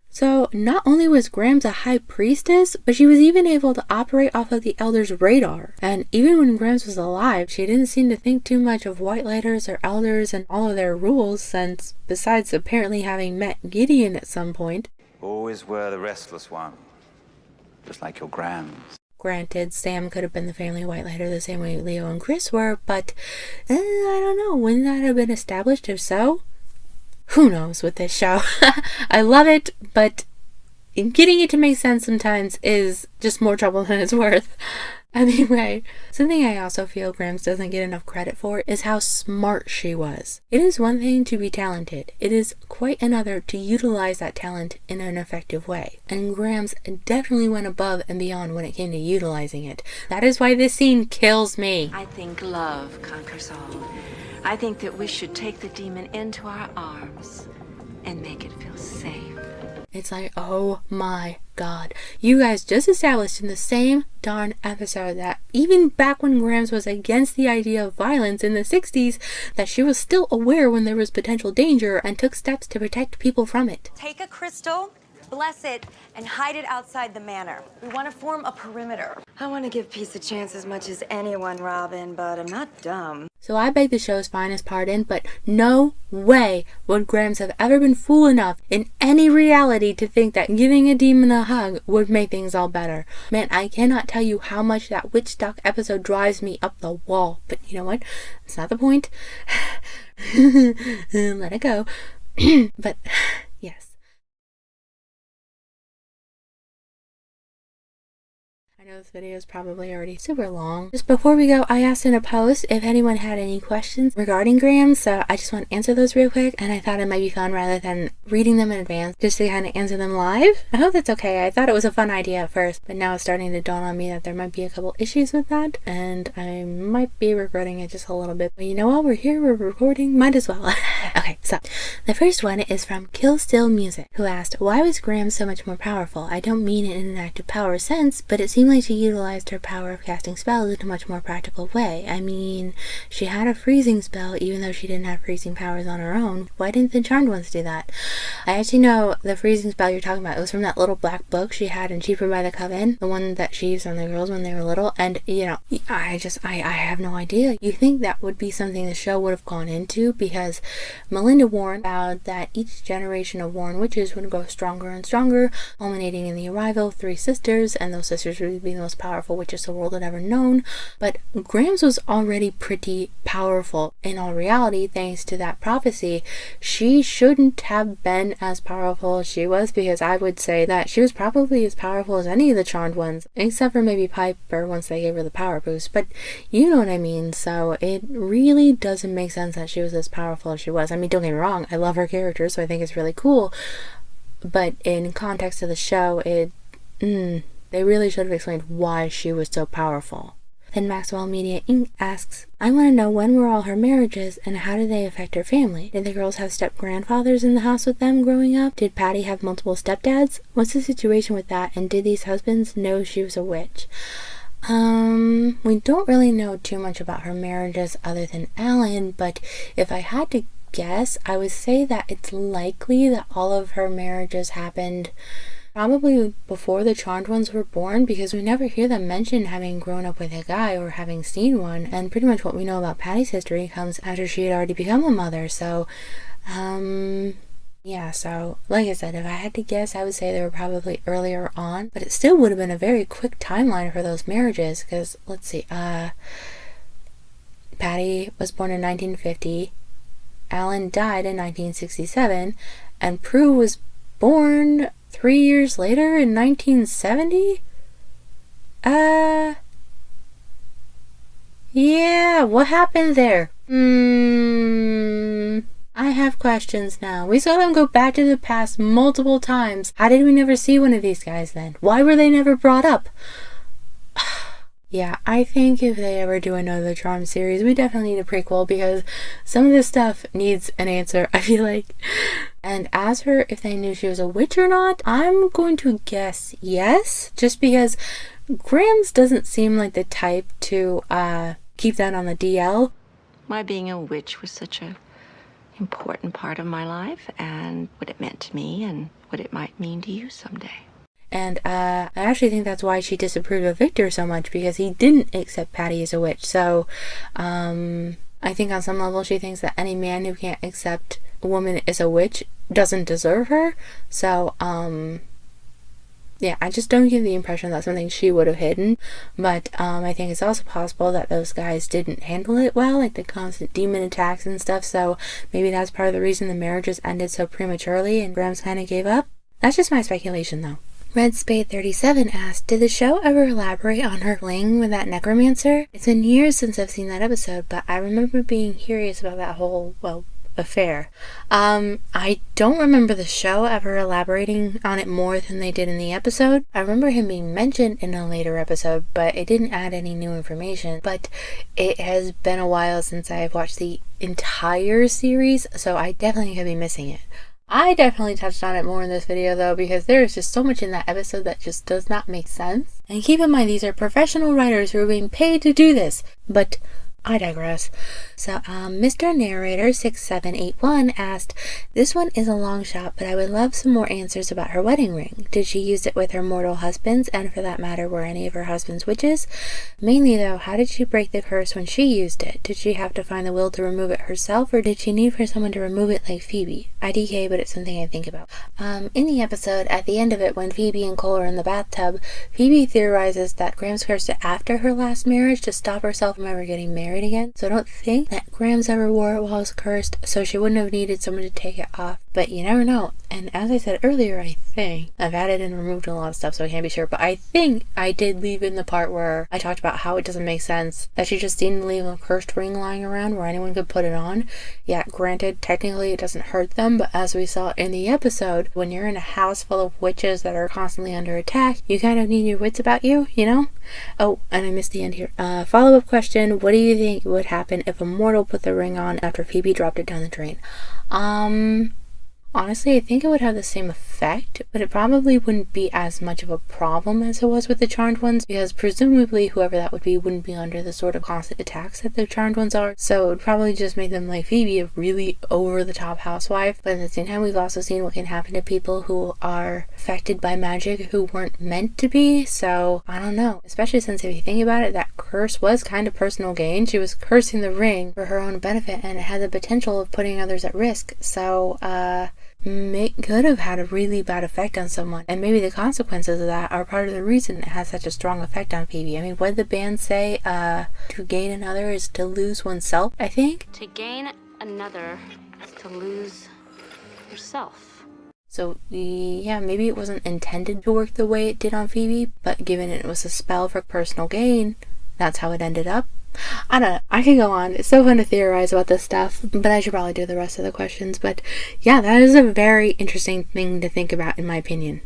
A: So, not only was Grams a high priestess, but she was even able to operate off of the Elder's radar. And even when Grams was alive, she didn't seem to think too much of White Lighters or Elders and all of their rules, since, besides apparently having met Gideon at some point,
O: Always were the restless one. Just like your Grams.
A: Granted, Sam could have been the family White Lighter the same way Leo and Chris were, but I don't know, wouldn't that have been established? If so, who knows with this show? I love it, but getting it to make sense sometimes is just more trouble than it's worth. Anyway, something I also feel Grams doesn't get enough credit for is how smart she was. It is one thing to be talented. It is quite another to utilize that talent in an effective way. And Grams definitely went above and beyond when it came to utilizing it. That is why this scene kills me.
C: I think love conquers all. I think that we should take the demon into our arms and make it feel safe.
A: It's like, oh my god. You guys just established in the same darn episode that even back when Grams was against the idea of violence in the 60s, that she was still aware when there was potential danger and took steps to protect people from it.
E: Take a crystal, bless it, and hide it outside the manor. We want to form a perimeter.
C: I want to give peace a chance as much as anyone, Robin, but I'm not dumb.
A: So I beg the show's finest pardon, but no way would Grams have ever been fool enough in any reality to think that giving a demon a hug would make things all better. Man, I cannot tell you how much that witch doc episode drives me up the wall. But you know what? It's not the point. Let it go. But yes. I know this video is probably already super long. Just before we go, I asked in a post if anyone had any questions regarding Grams, so I just want to answer those real quick, and I thought it might be fun rather than reading them in advance, just to kind of answer them live. I hope that's okay. I thought it was a fun idea at first, but now it's starting to dawn on me that there might be a couple issues with that, and I might be regretting it just a little bit. But you know what? We're here, we're recording, might as well. Okay, so the first one is from Kill Still Music, who asked, why was Grams so much more powerful? I don't mean it in an active power sense, but it seemed like she utilized her power of casting spells in a much more practical way. I mean, she had a freezing spell even though she didn't have freezing powers on her own. Why didn't the Charmed ones do that? I actually know the freezing spell you're talking about. It was from that little black book she had in Cheaper by the Coven, the one that she used on the girls when they were little, and you know, I have no idea. You think that would be something the show would have gone into, because Melinda warned about that each generation of Warren witches would go stronger and stronger, culminating in the arrival of 3 sisters, and those sisters would be the most powerful witches the world had ever known. But Grams was already pretty powerful. In all reality, thanks to that prophecy, she shouldn't have been as powerful as she was, because I would say that she was probably as powerful as any of the Charmed ones, except for maybe Piper once they gave her the power boost, but you know what I mean. So it really doesn't make sense that she was as powerful as she was. I mean, don't get me wrong, I love her character, so I think it's really cool, but in context of the show, they really should have explained why she was so powerful. Then Maxwell Media Inc. asks, I want to know, when were all her marriages and how did they affect her family? Did the girls have step-grandfathers in the house with them growing up? Did Patty have multiple stepdads? What's the situation with that, and did these husbands know she was a witch? We don't really know too much about her marriages other than Alan, but if I had to guess, I would say that it's likely that all of her marriages happened probably before the Charmed ones were born, because we never hear them mention having grown up with a guy or having seen one, and pretty much what we know about Patty's history comes after she had already become a mother. So yeah, so like I said, if I had to guess, I would say they were probably earlier on, but it still would have been a very quick timeline for those marriages, because let's see, Patty was born in 1950, Alan died in 1967, and Prue was born 3 years later in 1970? Yeah, what happened there? I have questions now. We saw them go back to the past multiple times. How did we never see one of these guys then? Why were they never brought up? Yeah, I think if they ever do another Charm series, we definitely need a prequel, because some of this stuff needs an answer, I feel like. And as for if they knew she was a witch or not, I'm going to guess yes, just because Grams doesn't seem like the type to keep that on the DL.
B: My being a witch was such a important part of my life, and what it meant to me and what it might mean to you someday.
A: And I actually think that's why she disapproved of Victor so much, because he didn't accept Patty as a witch. So I think on some level she thinks that any man who can't accept a woman as a witch doesn't deserve her. So yeah, I just don't get the impression that's something she would have hidden. But I think it's also possible that those guys didn't handle it well, like the constant demon attacks and stuff. So maybe that's part of the reason the marriages ended so prematurely and Grams kind of gave up. That's just my speculation though. Red Spade 37 asked, did the show ever elaborate on her fling with that necromancer? It's been years since I've seen that episode, but I remember being curious about that whole, affair. I don't remember the show ever elaborating on it more than they did in the episode. I remember him being mentioned in a later episode, but it didn't add any new information. But it has been a while since I've watched the entire series, so I definitely could be missing it. I definitely touched on it more in this video though, because there is just so much in that episode that just does not make sense. And keep in mind, these are professional writers who are being paid to do this, but I digress. So, Mr. Narrator 6781 asked, this one is a long shot, but I would love some more answers about her wedding ring. Did she use it with her mortal husbands, and for that matter, were any of her husbands witches? Mainly though, how did she break the curse when she used it? Did she have to find the will to remove it herself, or did she need for someone to remove it like Phoebe? IDK, but it's something I think about. In the episode, at the end of it, when Phoebe and Cole are in the bathtub, Phoebe theorizes that Grams cursed it after her last marriage to stop herself from ever getting married again. So I don't think that Grams ever wore it while it was cursed, so she wouldn't have needed someone to take it off. But you never know. And as I said earlier, I think I've added and removed a lot of stuff, so I can't be sure, but I think I did leave in the part where I talked about how it doesn't make sense that she just seemed to leave a cursed ring lying around where anyone could put it on. Yeah, granted, technically it doesn't hurt them, but as we saw in the episode, when you're in a house full of witches that are constantly under attack, you kind of need your wits about you, you know? Oh, and I missed the end here. Follow-up question, what do you think would happen if a mortal put the ring on after Phoebe dropped it down the drain? Honestly, I think it would have the same effect, but it probably wouldn't be as much of a problem as it was with the Charmed ones, because presumably whoever that would be wouldn't be under the sort of constant attacks that the Charmed ones are, so it would probably just make them like Phoebe, a really over-the-top housewife. But at the same time, we've also seen what can happen to people who are affected by magic who weren't meant to be, so I don't know. Especially since if you think about it, that curse was kind of personal gain. She was cursing the ring for her own benefit, and it had the potential of putting others at risk, so it could have had a really bad effect on someone, and maybe the consequences of that are part of the reason it has such a strong effect on Phoebe. I mean, what did the band say? To gain another is to lose oneself, I think?
D: To gain another is to lose yourself.
A: So, yeah, maybe it wasn't intended to work the way it did on Phoebe, but given it was a spell for personal gain, that's how it ended up. I don't know, I could go on. It's so fun to theorize about this stuff, but I should probably do the rest of the questions. But yeah, that is a very interesting thing to think about, in my opinion.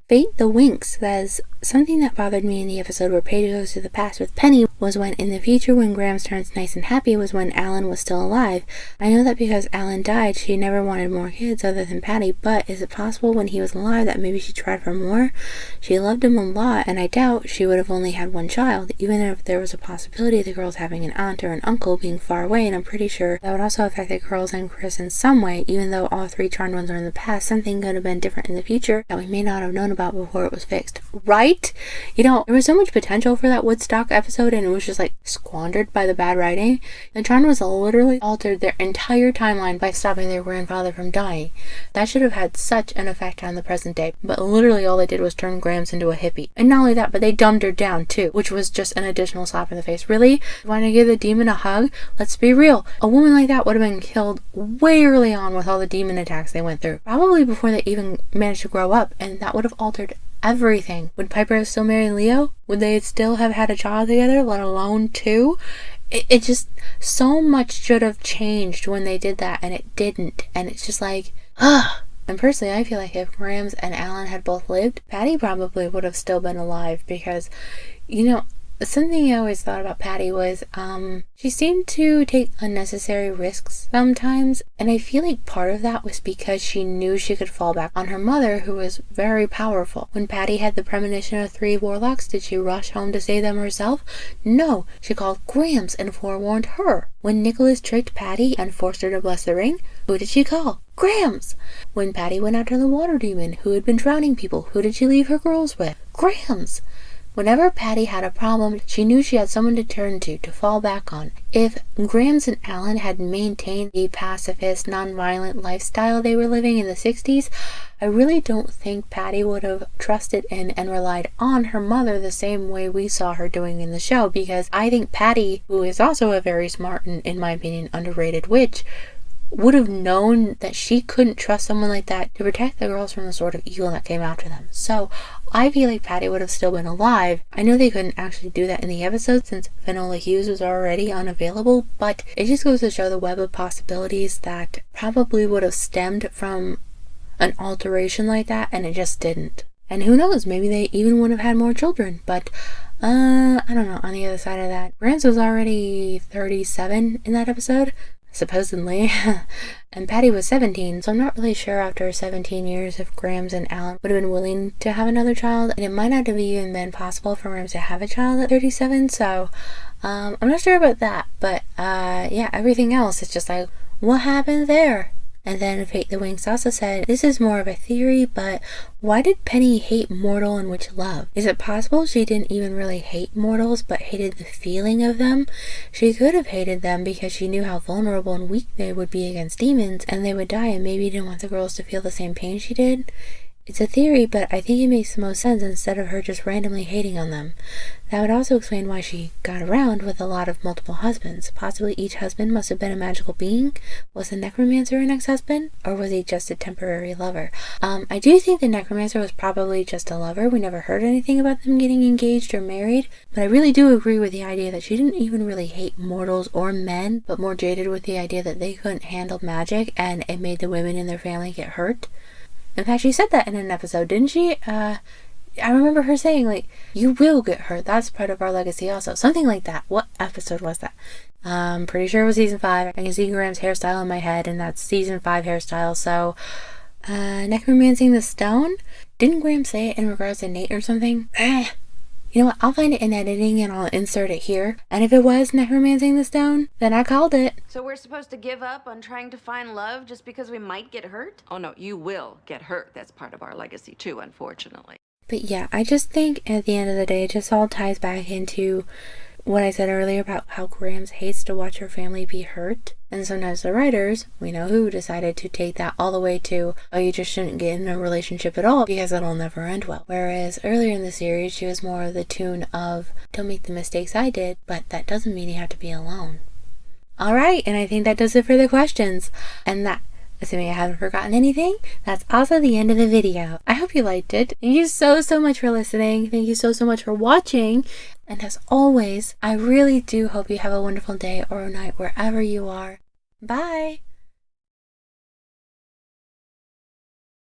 A: Fate the Winks says, something that bothered me in the episode where Paige goes to the past with Penny was when in the future when Grams turns nice and happy was when Alan was still alive. I know that because Alan died, she never wanted more kids other than Patty, but is it possible when he was alive that maybe she tried for more? She loved him a lot, and I doubt she would have only had one child, even if there was a possibility of the girls having an aunt or an uncle being far away, and I'm pretty sure that would also affect the girls and Chris in some way. Even though all three Charmed ones are in the past, something could have been different in the future that we may not have known about before it was fixed. Right? You know, there was so much potential for that Woodstock episode, and it was just like squandered by the bad writing. The Charmed was literally altered their entire timeline by stopping their grandfather from dying. That should have had such an effect on the present day, but literally all they did was turn Grams into a hippie. And not only that, but they dumbed her down too, which was just an additional slap in the face. Really? You want to give the demon a hug? Let's be real. A woman like that would have been killed way early on with all the demon attacks they went through. Probably before they even managed to grow up, and that would have altered everything. Would Piper still marry Leo? Would they still have had a child together, let alone two? It just, so much should have changed when they did that, and it didn't. And it's just like, ugh. And personally, I feel like if Grams and Alan had both lived, Patty probably would have still been alive, because, you know, something I always thought about Patty was, she seemed to take unnecessary risks sometimes, and I feel like part of that was because she knew she could fall back on her mother, who was very powerful. When Patty had the premonition of 3 warlocks, did she rush home to save them herself? No, she called Grams and forewarned her. When Nicholas tricked Patty and forced her to bless the ring, who did she call? Grams! When Patty went after the water demon who had been drowning people, who did she leave her girls with? Grams! Whenever Patty had a problem, she knew she had someone to turn to fall back on. If Grams and Alan had maintained the pacifist, non-violent lifestyle they were living in the 60s, I really don't think Patty would have trusted in and relied on her mother the same way we saw her doing in the show, because I think Patty, who is also a very smart and, in my opinion, underrated witch, would have known that she couldn't trust someone like that to protect the girls from the sort of evil that came after them. So I feel like Patty would have still been alive. I know they couldn't actually do that in the episode since Finola Hughes was already unavailable, but it just goes to show the web of possibilities that probably would have stemmed from an alteration like that, and it just didn't. And who knows, maybe they even would have had more children, but I don't know. On the other side of that, Grams was already 37 in that episode, supposedly, and Patty was 17, so I'm not really sure after 17 years if Grams and Alan would have been willing to have another child, and it might not have even been possible for Grams to have a child at 37, so I'm not sure about that, but yeah, everything else is just like, what happened there? And then Fate the Winx also said, this is more of a theory, but why did Penny hate mortal and witch love? Is it possible she didn't even really hate mortals, but hated the feeling of them? She could have hated them because she knew how vulnerable and weak they would be against demons, and they would die, and maybe didn't want the girls to feel the same pain she did. It's a theory, but I think it makes the most sense instead of her just randomly hating on them. That would also explain why she got around with a lot of multiple husbands. Possibly each husband must have been a magical being. Was the necromancer an ex-husband? Or was he just a temporary lover? I do think the necromancer was probably just a lover. We never heard anything about them getting engaged or married. But I really do agree with the idea that she didn't even really hate mortals or men, but more jaded with the idea that they couldn't handle magic and it made the women in their family get hurt. In fact, she said that in an episode, didn't she? I remember her saying, like, you will get hurt. That's part of our legacy also. Something like that. What episode was that? I'm pretty sure it was season 5. I can see Graham's hairstyle in my head, and that's season 5 hairstyle. So, necromancing the stone? Didn't Graham say it in regards to Nate or something? You know what? I'll find it in editing and I'll insert it here. And if it was necromancing the stone, then I called it.
C: So we're supposed to give up on trying to find love just because we might get hurt?
B: Oh no, you will get hurt. That's part of our legacy too, unfortunately.
A: But yeah, I just think at the end of the day, it just all ties back into what I said earlier about how Grams hates to watch her family be hurt. And sometimes the writers, we know who, decided to take that all the way to, oh, you just shouldn't get in a relationship at all because it'll never end well. Whereas earlier in the series, she was more of the tune of, don't make the mistakes I did, but that doesn't mean you have to be alone. Alright, and I think that does it for the questions. And that, assuming I haven't forgotten anything, that's also the end of the video. I hope you liked it. Thank you so much for listening. Thank you so much for watching. And as always, I really do hope you have a wonderful day or night wherever you are. Bye!